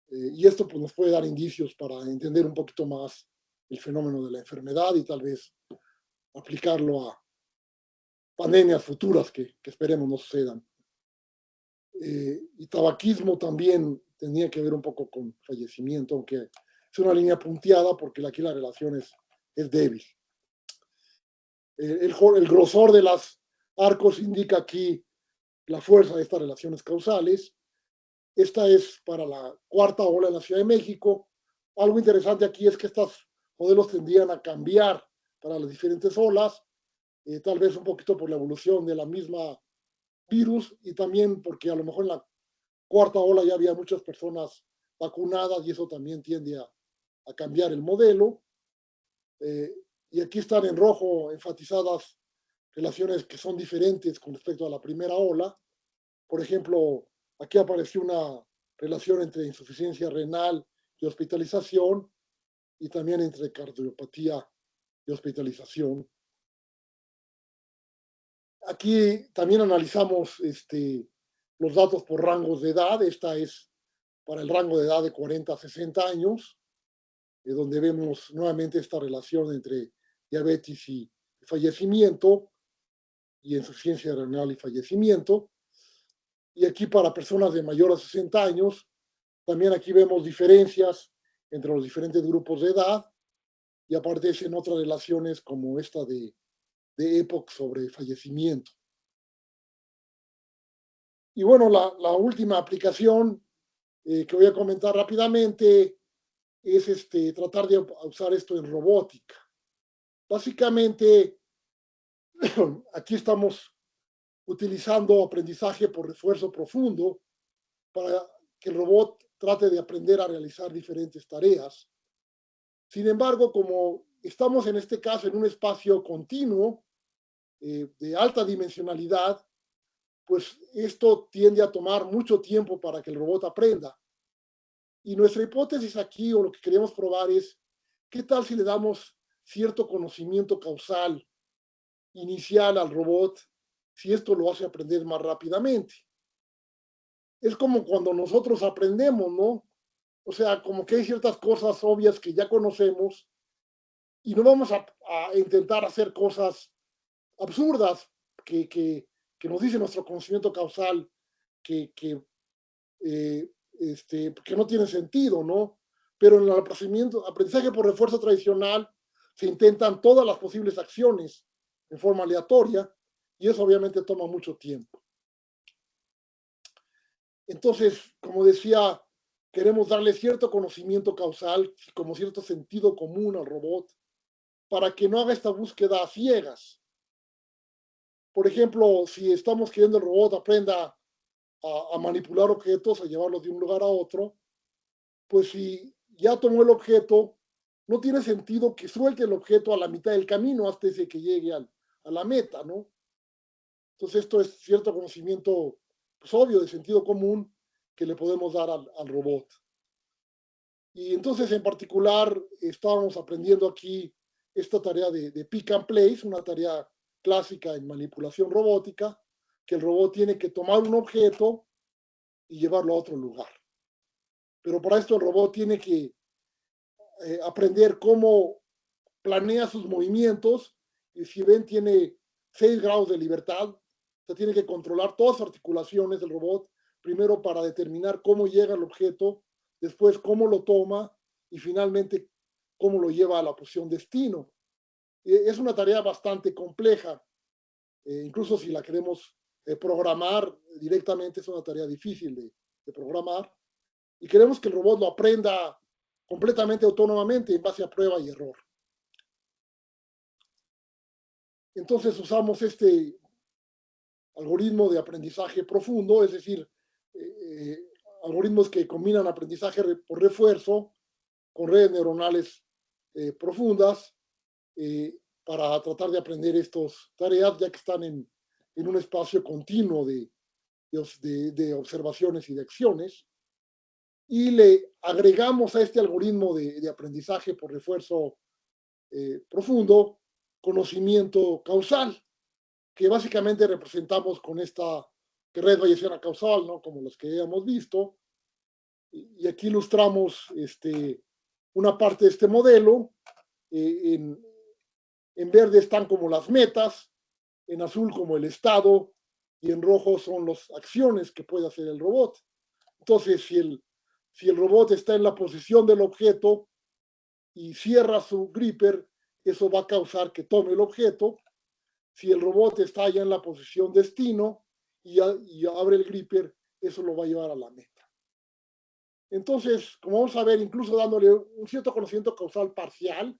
Y esto pues, nos puede dar indicios para entender un poquito más el fenómeno de la enfermedad y tal vez aplicarlo a pandemias futuras que esperemos no sucedan. Y tabaquismo también tenía que ver un poco con fallecimiento, aunque es una línea punteada porque aquí la relación es débil. El grosor de las arcos indica aquí la fuerza de estas relaciones causales. Esta es para la cuarta ola en la Ciudad de México. Algo interesante aquí es que estos modelos tendrían a cambiar para las diferentes olas, tal vez un poquito por la evolución de la misma virus y también porque a lo mejor en la cuarta ola ya había muchas personas vacunadas y eso también tiende a cambiar el modelo. Y aquí están en rojo enfatizadas relaciones que son diferentes con respecto a la primera ola. Por ejemplo, aquí apareció una relación entre insuficiencia renal y hospitalización y también entre cardiopatía y hospitalización. Aquí también analizamos los datos por rangos de edad. Esta es para el rango de edad de 40 a 60 años, donde vemos nuevamente esta relación entre diabetes y fallecimiento y insuficiencia renal y fallecimiento. Y aquí para personas de mayor a 60 años, también aquí vemos diferencias entre los diferentes grupos de edad y aparecen otras relaciones como esta de Epoch sobre fallecimiento. Y bueno, la última aplicación que voy a comentar rápidamente es tratar de usar esto en robótica. Básicamente, aquí estamos utilizando aprendizaje por refuerzo profundo para que el robot trate de aprender a realizar diferentes tareas. Sin embargo, como estamos en este caso en un espacio continuo de alta dimensionalidad, pues esto tiende a tomar mucho tiempo para que el robot aprenda. Y nuestra hipótesis aquí, o lo que queremos probar es, ¿qué tal si le damos cierto conocimiento causal inicial al robot, si esto lo hace aprender más rápidamente? Es como cuando nosotros aprendemos, ¿no? O sea, como que hay ciertas cosas obvias que ya conocemos y no vamos a intentar hacer cosas absurdas que nos dice nuestro conocimiento causal que eh, que no tiene sentido, ¿no? Pero en el aprendizaje por refuerzo tradicional se intentan todas las posibles acciones en forma aleatoria y eso obviamente toma mucho tiempo. Entonces, como decía, queremos darle cierto conocimiento causal, como cierto sentido común al robot, para que no haga esta búsqueda a ciegas. Por ejemplo, si estamos queriendo el robot aprenda a manipular objetos, a llevarlos de un lugar a otro, pues si ya tomó el objeto, no tiene sentido que suelte el objeto a la mitad del camino hasta ese que llegue a la meta, ¿no? Entonces esto es cierto conocimiento pues, obvio de sentido común que le podemos dar al robot. Y entonces en particular estábamos aprendiendo aquí esta tarea de pick and place, una tarea clásica en manipulación robótica, que el robot tiene que tomar un objeto y llevarlo a otro lugar. Pero para esto el robot tiene que aprender cómo planea sus movimientos y si ven tiene 6 grados de libertad, o sea, tiene que controlar todas las articulaciones del robot, primero para determinar cómo llega el objeto, después cómo lo toma y finalmente cómo lo lleva a la posición destino. Es una tarea bastante compleja, incluso si la queremos programar directamente, es una tarea difícil de programar y queremos que el robot lo aprenda completamente autónomamente en base a prueba y error. Entonces usamos este algoritmo de aprendizaje profundo, es decir, algoritmos que combinan aprendizaje por refuerzo con redes neuronales profundas para tratar de aprender estas tareas, ya que están en un espacio continuo de observaciones y de acciones. Y le agregamos a este algoritmo de aprendizaje por refuerzo profundo conocimiento causal, que básicamente representamos con esta red bayesiana causal, ¿no? Como los que hemos visto. Y aquí ilustramos una parte de este modelo. En verde están como las metas, en azul como el estado, y en rojo son las acciones que puede hacer el robot. Entonces, si el robot está en la posición del objeto y cierra su gripper, eso va a causar que tome el objeto. Si el robot está ya en la posición destino y abre el gripper, eso lo va a llevar a la meta. Entonces, como vamos a ver, incluso dándole un cierto conocimiento causal parcial,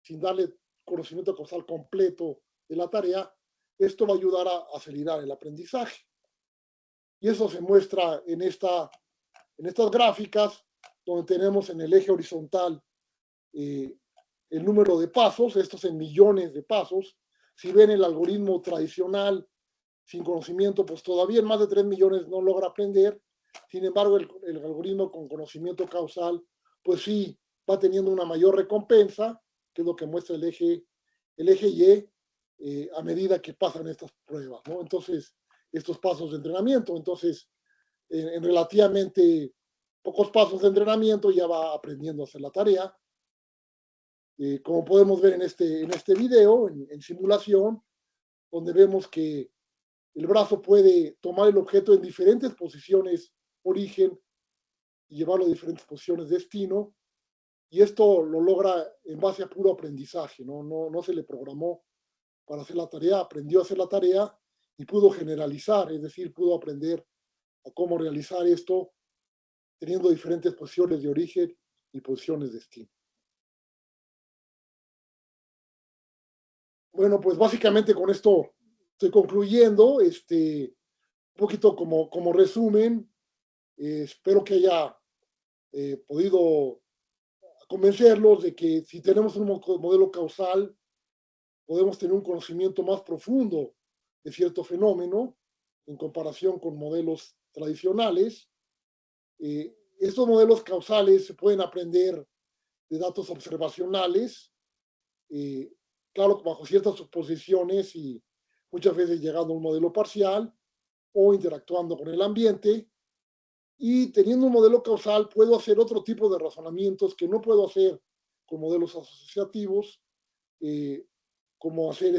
sin darle conocimiento causal completo de la tarea, esto va a ayudar a acelerar el aprendizaje. Y eso se muestra en estas gráficas, donde tenemos en el eje horizontal el número de pasos, estos en millones de pasos. Si ven el algoritmo tradicional sin conocimiento, pues todavía en más de 3 millones no logra aprender. Sin embargo, el algoritmo con conocimiento causal, pues sí va teniendo una mayor recompensa, que es lo que muestra el eje Y, a medida que pasan estas pruebas, ¿no? Entonces, estos pasos de entrenamiento. Entonces, en relativamente pocos pasos de entrenamiento ya va aprendiendo a hacer la tarea. Como podemos ver en este video, en simulación, donde vemos que el brazo puede tomar el objeto en diferentes posiciones origen y llevarlo a diferentes posiciones destino. y esto lo logra en base a puro aprendizaje, no se le programó para hacer la tarea, aprendió a hacer la tarea y pudo generalizar, es decir, pudo aprender a cómo realizar esto teniendo diferentes posiciones de origen y posiciones de destino. Bueno, pues básicamente con esto estoy concluyendo, un poquito como resumen, espero que haya podido convencerlos de que si tenemos un modelo causal, podemos tener un conocimiento más profundo de cierto fenómeno en comparación con modelos tradicionales. Estos modelos causales se pueden aprender de datos observacionales, claro, bajo ciertas suposiciones y muchas veces llegando a un modelo parcial o interactuando con el ambiente. Y teniendo un modelo causal puedo hacer otro tipo de razonamientos que no puedo hacer con modelos asociativos, como hacer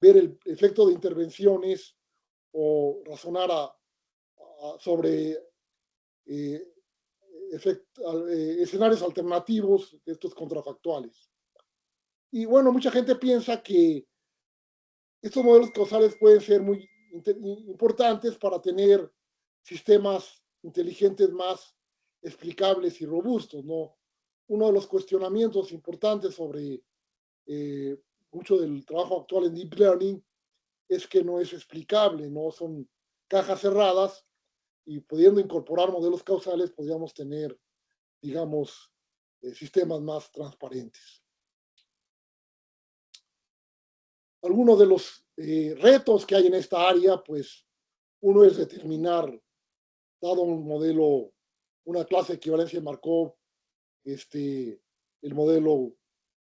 ver el efecto de intervenciones o razonar sobre escenarios alternativos de estos contrafactuales. Y bueno, mucha gente piensa que estos modelos causales pueden ser muy importantes para tener sistemas inteligentes más explicables y robustos, ¿no? Uno de los cuestionamientos importantes sobre mucho del trabajo actual en Deep Learning es que no es explicable, no son cajas cerradas y pudiendo incorporar modelos causales podríamos tener, digamos, sistemas más transparentes. Algunos de los retos que hay en esta área, pues uno es determinar, dado un modelo, una clase de equivalencia de Markov, el modelo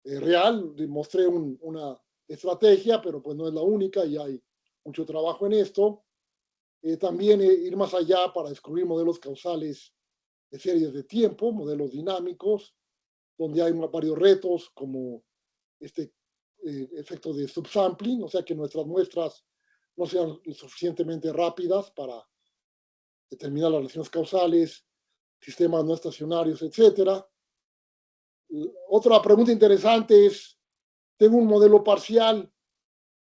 real. Demostré una estrategia, pero pues no es la única y hay mucho trabajo en esto. También ir más allá para descubrir modelos causales de series de tiempo, modelos dinámicos, donde hay varios retos como efecto de subsampling, o sea que nuestras muestras no sean suficientemente rápidas para determinar las relaciones causales, sistemas no estacionarios, etcétera. Otra pregunta interesante es, tengo un modelo parcial,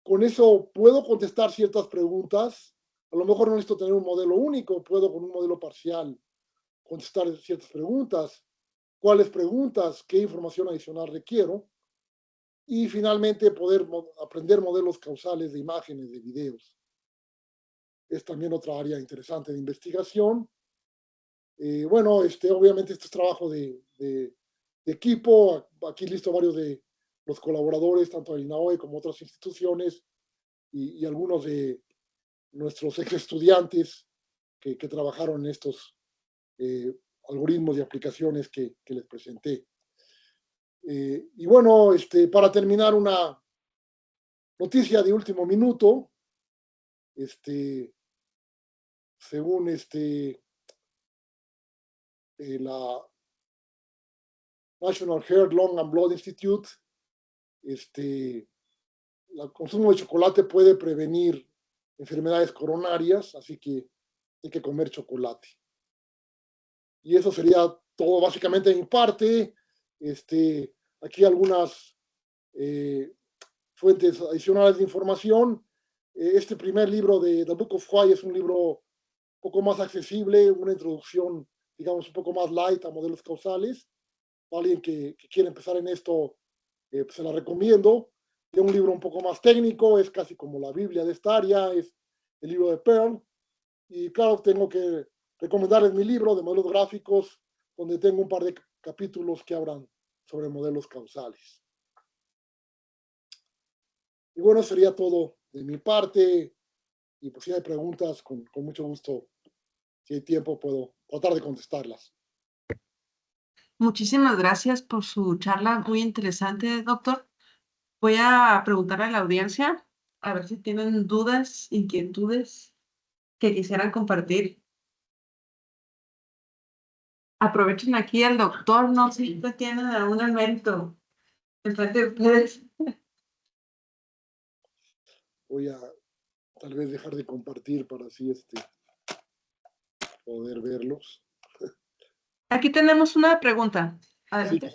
¿con eso puedo contestar ciertas preguntas? A lo mejor no necesito tener un modelo único, puedo con un modelo parcial contestar ciertas preguntas. ¿Cuáles preguntas? ¿Qué información adicional requiero? Y finalmente poder aprender modelos causales de imágenes, de videos. Es también otra área interesante de investigación. Bueno, obviamente este es trabajo de equipo. Aquí listo varios de los colaboradores, tanto del INAOE como otras instituciones, y algunos de nuestros ex estudiantes que trabajaron en estos algoritmos y aplicaciones que les presenté. Y bueno, para terminar, una noticia de último minuto. Según la National Hair, Lung and Blood Institute, el consumo de chocolate puede prevenir enfermedades coronarias, así que hay que comer chocolate. Y eso sería todo básicamente de mi parte. Aquí algunas fuentes adicionales de información. Este primer libro de The Book of Why es un libro un poco más accesible, una introducción, digamos, un poco más light a modelos causales. Para alguien que quiere empezar en esto, pues se la recomiendo. Es un libro un poco más técnico, es casi como la Biblia de esta área, es el libro de Pearl. Y claro, tengo que recomendarles mi libro de modelos gráficos, donde tengo un par de capítulos que hablan sobre modelos causales. Y bueno, sería todo de mi parte. Y pues si hay preguntas, con mucho gusto, si hay tiempo, puedo tratar de contestarlas. Muchísimas gracias por su charla muy interesante, doctor. Voy a preguntarle a la audiencia a ver si tienen dudas, inquietudes que quisieran compartir. Aprovechen aquí al doctor, no siempre tienen algún elemento enfrente de ustedes. Voy a tal vez dejar de compartir para así poder verlos. Aquí tenemos una pregunta. Adelante.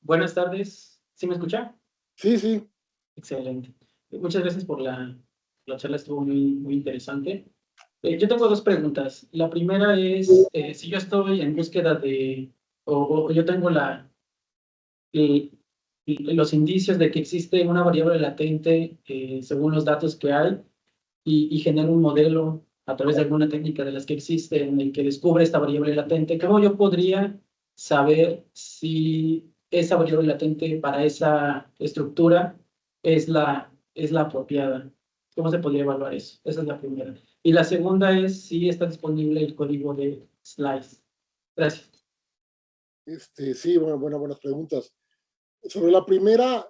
Buenas tardes. ¿Sí me escucha? Sí, sí. Excelente. Muchas gracias por la charla, estuvo muy interesante. Yo tengo dos preguntas. La primera es, si yo estoy en búsqueda o yo tengo los indicios de que existe una variable latente según los datos que hay y genero un modelo a través de alguna técnica de las que existe en el que descubre esta variable latente, ¿cómo yo podría saber si esa variable latente para esa estructura es la apropiada? ¿Cómo se podría evaluar eso? Esa es la primera. Y la segunda es si está disponible el código de Slice. Gracias. Sí, bueno, buenas preguntas. Sobre la primera,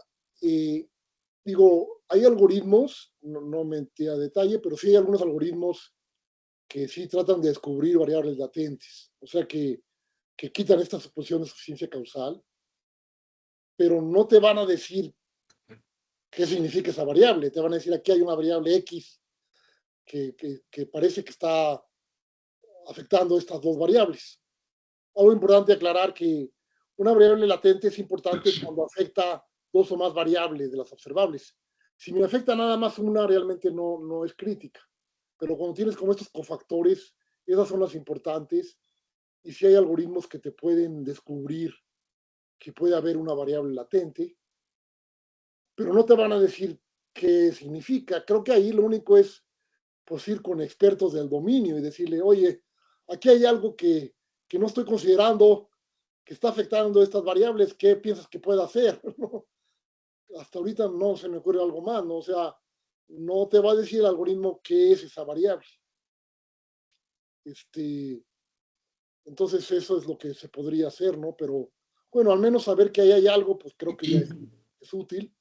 digo, hay algoritmos, no me metí a detalle, pero sí hay algunos algoritmos que sí tratan de descubrir variables latentes, o sea que quitan esta suposición de suficiencia causal, pero no te van a decir qué significa esa variable, te van a decir aquí hay una variable X que parece que está afectando estas dos variables. Algo importante aclarar que una variable latente es importante cuando afecta dos o más variables de las observables. Si me afecta nada más una, realmente no es crítica. Pero cuando tienes como estos cofactores, esas son las importantes. Y si hay algoritmos que te pueden descubrir que puede haber una variable latente, pero no te van a decir qué significa. Creo que ahí lo único es pues, ir con expertos del dominio y decirle, oye, aquí hay algo que no estoy considerando, que está afectando estas variables, ¿qué piensas que pueda hacer? Hasta ahorita no se me ocurre algo más, ¿no? O sea, no te va a decir el algoritmo qué es esa variable. Entonces eso es lo que se podría hacer, ¿no? Pero bueno, al menos saber que ahí hay algo, pues creo que ya es útil.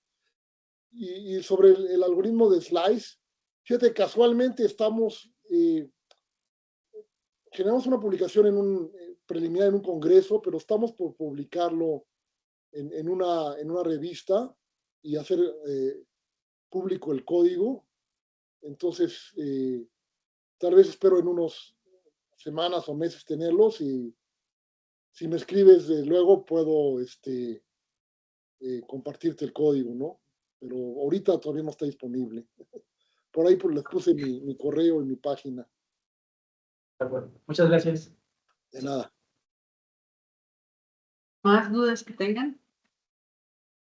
Y sobre el algoritmo de Slice, fíjate, casualmente generamos una publicación en un preliminar en un congreso, pero estamos por publicarlo en una revista y hacer público el código. Entonces, tal vez espero en unas semanas o meses tenerlos y si me escribes luego puedo compartirte el código, ¿no? Pero ahorita todavía no está disponible. Por ahí les puse mi correo y mi página. De acuerdo. Muchas gracias. De nada. ¿Más dudas que tengan?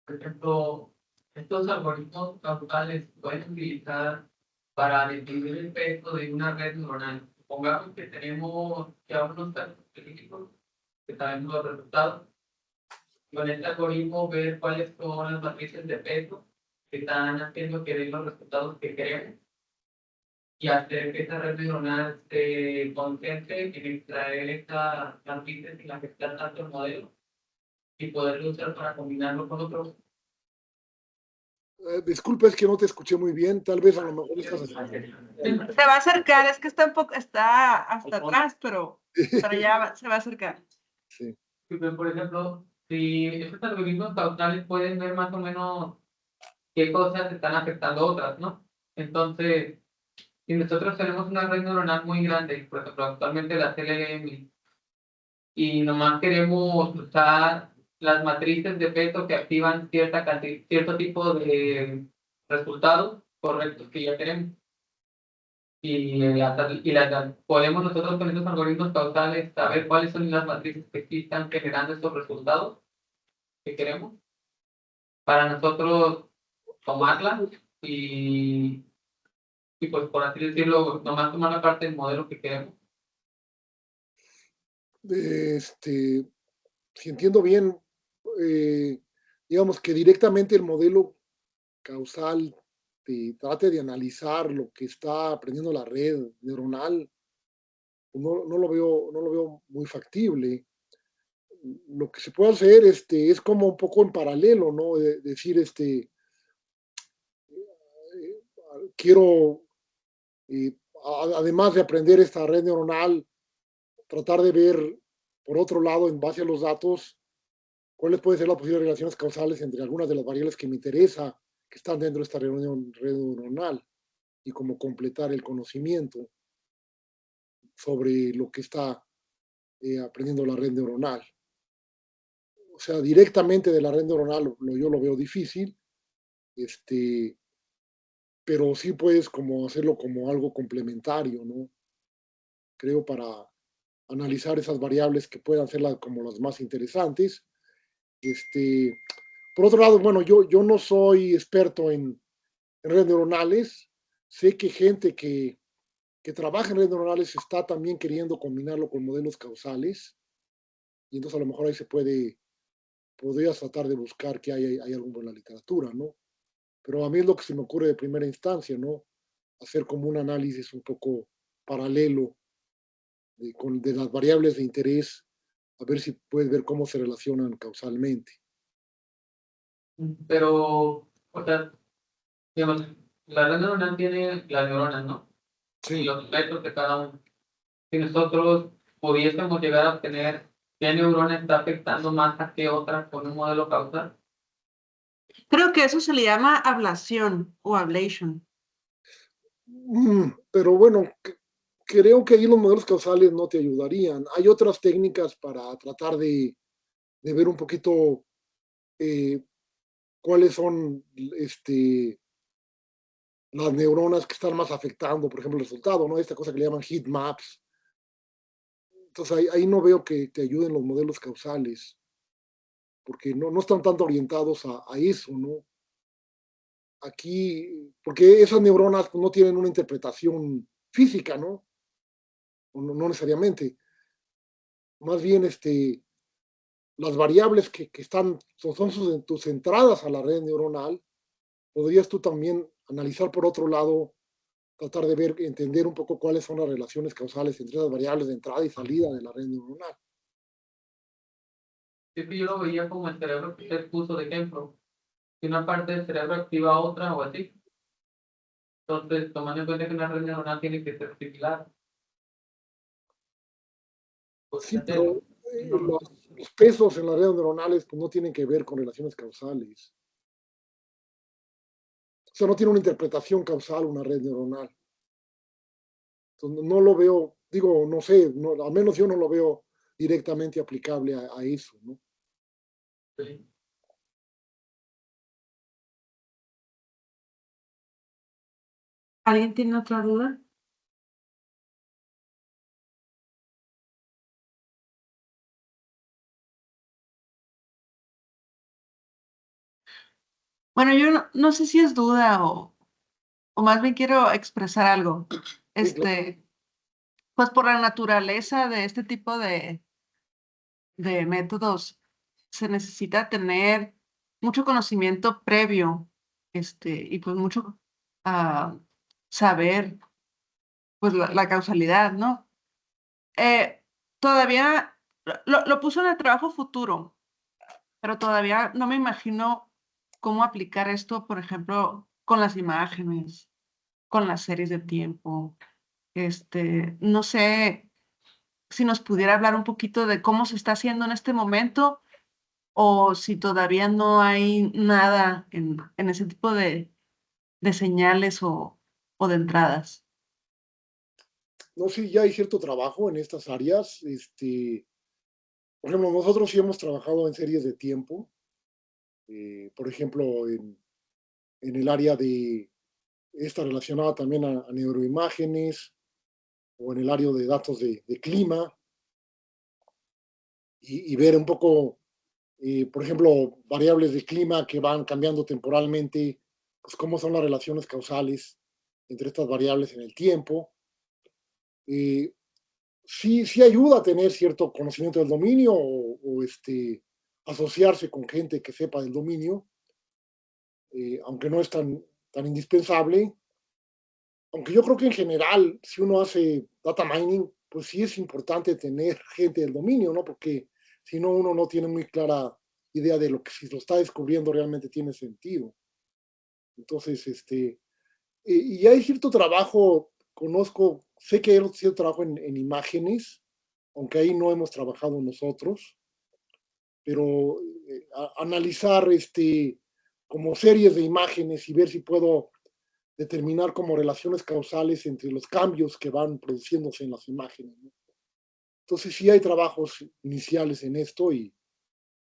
Por ejemplo, estos algoritmos causales pueden utilizar para definir el peso de una red neuronal. Supongamos que tenemos ya unos casos específicos que sabemos los resultados. Con este algoritmo ver cuáles son las matrices de peso que están haciendo que den los resultados que queremos y hacer que esta red neuronal se concentre en extraer estas matrices en las que está tanto el modelo y poderlo usar para combinarlo con otros. Disculpa, es que no te escuché muy bien. Tal vez a lo mejor estás Se va a acercar, es que está está hasta atrás, pero ya se va a acercar. Sí. Por ejemplo, si estos algoritmos causales pueden ver más o menos qué cosas están afectando a otras, ¿no? Entonces, si nosotros tenemos una red neuronal muy grande, por ejemplo, actualmente la CLM, y nomás queremos usar las matrices de peso que activan cierto tipo de resultados correctos que ya tenemos. Podemos nosotros con estos algoritmos causales saber cuáles son las matrices que sí están generando estos resultados que queremos para nosotros tomarlas y pues por así decirlo, nomás tomar la parte del modelo que queremos. Si entiendo bien, digamos que directamente el modelo causal trate de analizar lo que está aprendiendo la red neuronal, no lo veo muy factible. Lo que se puede hacer es como un poco en paralelo, ¿no? Decir, quiero, además de aprender esta red neuronal, tratar de ver, por otro lado, en base a los datos, cuáles pueden ser las posibles relaciones causales entre algunas de las variables que me interesa, que están dentro de esta red neuronal, y cómo completar el conocimiento sobre lo que está aprendiendo la red neuronal. o sea, directamente de la red neuronal yo lo veo difícil, pero sí puedes como hacerlo como algo complementario, ¿no? Creo para analizar esas variables que puedan ser como las más interesantes. Este, por otro lado, bueno, yo no soy experto en redes neuronales. Sé que gente que trabaja en redes neuronales está también queriendo combinarlo con modelos causales. Y entonces a lo mejor ahí podrías tratar de buscar que hay algo en la literatura, ¿no? Pero a mí es lo que se me ocurre de primera instancia, ¿no? Hacer como un análisis un poco paralelo de las variables de interés, a ver si puedes ver cómo se relacionan causalmente. Pero, o sea, digamos, la red neuronal tiene las neuronas, ¿no? Y Sí, los metros de cada uno. Si nosotros pudiésemos llegar a obtener qué neurona está afectando más a qué otra con un modelo causal. Creo que eso se le llama ablación o ablation. pero bueno, creo que ahí los modelos causales no te ayudarían. Hay otras técnicas para tratar de ver un poquito eh, cuáles son las neuronas que están más afectando, por ejemplo, el resultado, ¿no? Esta cosa que le llaman heat maps. Entonces ahí no veo que te ayuden los modelos causales, porque no están tanto orientados a eso, ¿no? Aquí, porque esas neuronas no tienen una interpretación física, ¿no? No necesariamente. Más bien, las variables que están, son tus entradas a la red neuronal, podrías tú también analizar por otro lado, tratar de ver, entender un poco cuáles son las relaciones causales entre esas variables de entrada y salida de la red neuronal. Sí, que yo lo veía como el cerebro que usted puso de ejemplo. Si una parte del cerebro activa otra o así. Entonces, tomando en cuenta que una red neuronal tiene que ser similar, Sí, podría pero hacerlo. No, los pesos en las redes neuronales pues, no tienen que ver con relaciones causales. O sea, no tiene una interpretación causal una red neuronal. Entonces, no lo veo, digo, no sé, al menos yo no lo veo directamente aplicable a eso, ¿no? sí. ¿Alguien tiene otra duda? Bueno, yo no sé si es duda o más bien quiero expresar algo. Sí, claro. Pues por la naturaleza de este tipo de métodos se necesita tener mucho conocimiento previo, y pues mucho ah, saber pues la causalidad, ¿no? Eh, todavía lo puso en el trabajo futuro, pero todavía no me imagino cómo aplicar esto, por ejemplo, con las imágenes, con las series de tiempo. No sé si nos pudiera hablar un poquito de cómo se está haciendo en este momento o si todavía no hay nada en ese tipo de señales o de entradas. No sé, ya hay cierto trabajo en estas áreas. Por ejemplo, nosotros sí hemos trabajado en series de tiempo, por ejemplo, en el área de esta relacionada también a neuroimágenes o en el área de datos de clima y ver un poco, por ejemplo, variables de clima que van cambiando temporalmente, pues cómo son las relaciones causales entre estas variables en el tiempo. Eh, sí ayuda a tener cierto conocimiento del dominio o asociarse con gente que sepa del dominio, aunque no es tan indispensable. Aunque yo creo que en general, si uno hace data mining, pues sí es importante tener gente del dominio, ¿no? Porque si no, uno no tiene muy clara idea de lo que si lo está descubriendo realmente tiene sentido. Entonces, y hay cierto trabajo, conozco, sé que hay cierto trabajo en imágenes, aunque ahí no hemos trabajado nosotros, pero analizar como series de imágenes y ver si puedo determinar como relaciones causales entre los cambios que van produciéndose en las imágenes, ¿no? Entonces sí hay trabajos iniciales en esto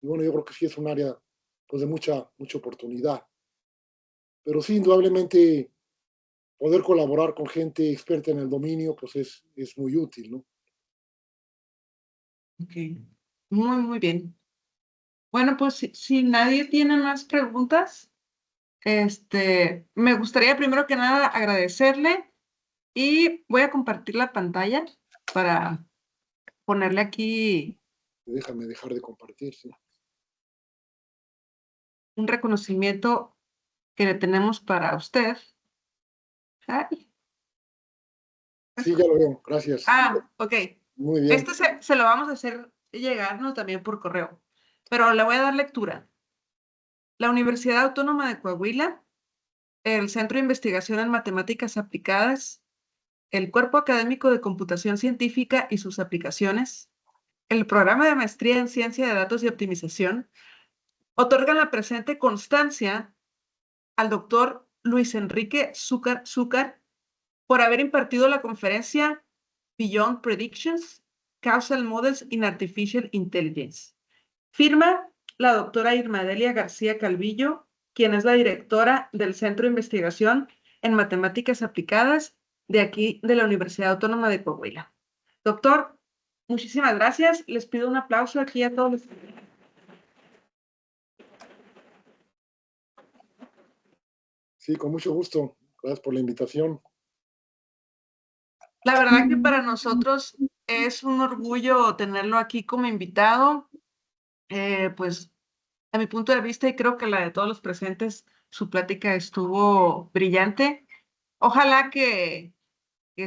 Y bueno, yo creo que sí es un área pues, de mucha oportunidad. Pero sí, indudablemente, poder colaborar con gente experta en el dominio, pues es muy útil, ¿no? Ok, muy bien. Bueno, pues si nadie tiene más preguntas, me gustaría primero que nada agradecerle y voy a compartir la pantalla para ponerle aquí Déjame dejar de compartir, sí. un reconocimiento que le tenemos para usted. Ay. Sí, ya lo veo, gracias. Ok. Muy bien. Este se lo vamos a hacer llegarnos también por correo, pero le voy a dar lectura. La Universidad Autónoma de Coahuila, el Centro de Investigación en Matemáticas Aplicadas, el Cuerpo Académico de Computación Científica y sus aplicaciones, el Programa de Maestría en Ciencia de Datos y Optimización, otorgan la presente constancia al doctor Luis Enrique Zúcar por haber impartido la conferencia Beyond Predictions, Causal Models in Artificial Intelligence. Firma la doctora Irmadelia García Calvillo, quien es la directora del Centro de Investigación en Matemáticas Aplicadas de aquí de la Universidad Autónoma de Coahuila. Doctor, muchísimas gracias. Les pido un aplauso aquí a todos. Sí, con mucho gusto. Gracias por la invitación. La verdad que para nosotros es un orgullo tenerlo aquí como invitado. Pues a mi punto de vista y creo que la de todos los presentes, su plática estuvo brillante. Ojalá que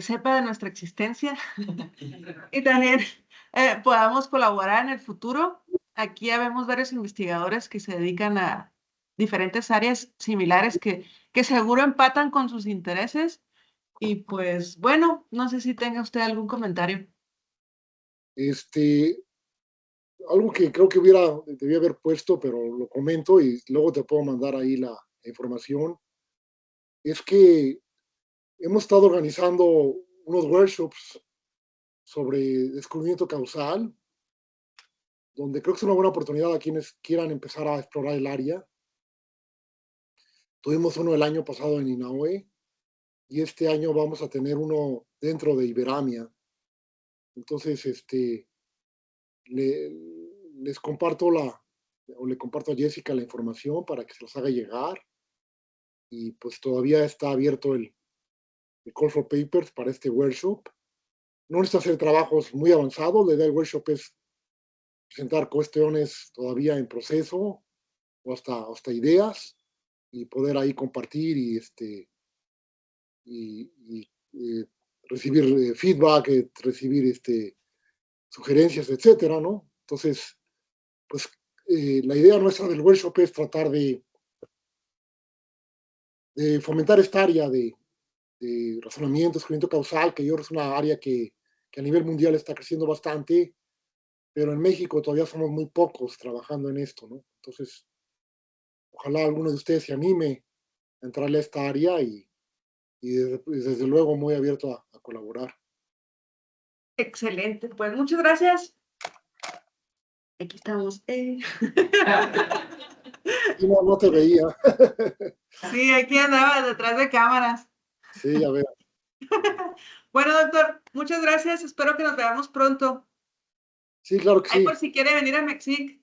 sepa de nuestra existencia y también podamos colaborar en el futuro. Aquí ya vemos varios investigadores que se dedican a diferentes áreas similares que seguro empatan con sus intereses. Y pues bueno, no sé si tenga usted algún comentario. Algo que creo que debía haber puesto, pero lo comento y luego te puedo mandar ahí la información, es que hemos estado organizando unos workshops sobre descubrimiento causal, donde creo que es una buena oportunidad a quienes quieran empezar a explorar el área. Tuvimos uno el año pasado en Inaue y este año vamos a tener uno dentro de Iberamia. Entonces, les comparto le comparto a Jessica la información para que se los haga llegar. Y pues todavía está abierto el call for papers para este workshop. No necesita hacer trabajos muy avanzados, la idea del workshop es presentar cuestiones todavía en proceso o hasta ideas y poder ahí compartir y recibir feedback, recibir sugerencias, etcétera, ¿no? Entonces, pues la idea nuestra del workshop es tratar de fomentar esta área de razonamiento, descubrimiento causal, que yo creo es una área que a nivel mundial está creciendo bastante, pero en México todavía somos muy pocos trabajando en esto, ¿no? Entonces, ojalá alguno de ustedes se anime a entrarle a esta área y desde luego muy abierto a colaborar. Excelente, pues muchas gracias. Aquí estamos. Y no te veía. Sí, aquí andaba detrás de cámaras. Sí, ya veo. Bueno, doctor, muchas gracias. Espero que nos veamos pronto. Sí, claro que Ahí sí. por si quiere venir a Mexic.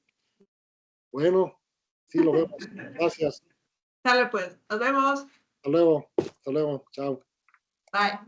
Bueno, sí lo vemos. Gracias. Sale pues. Nos vemos. Hasta luego. Hasta luego. Chao. Bye.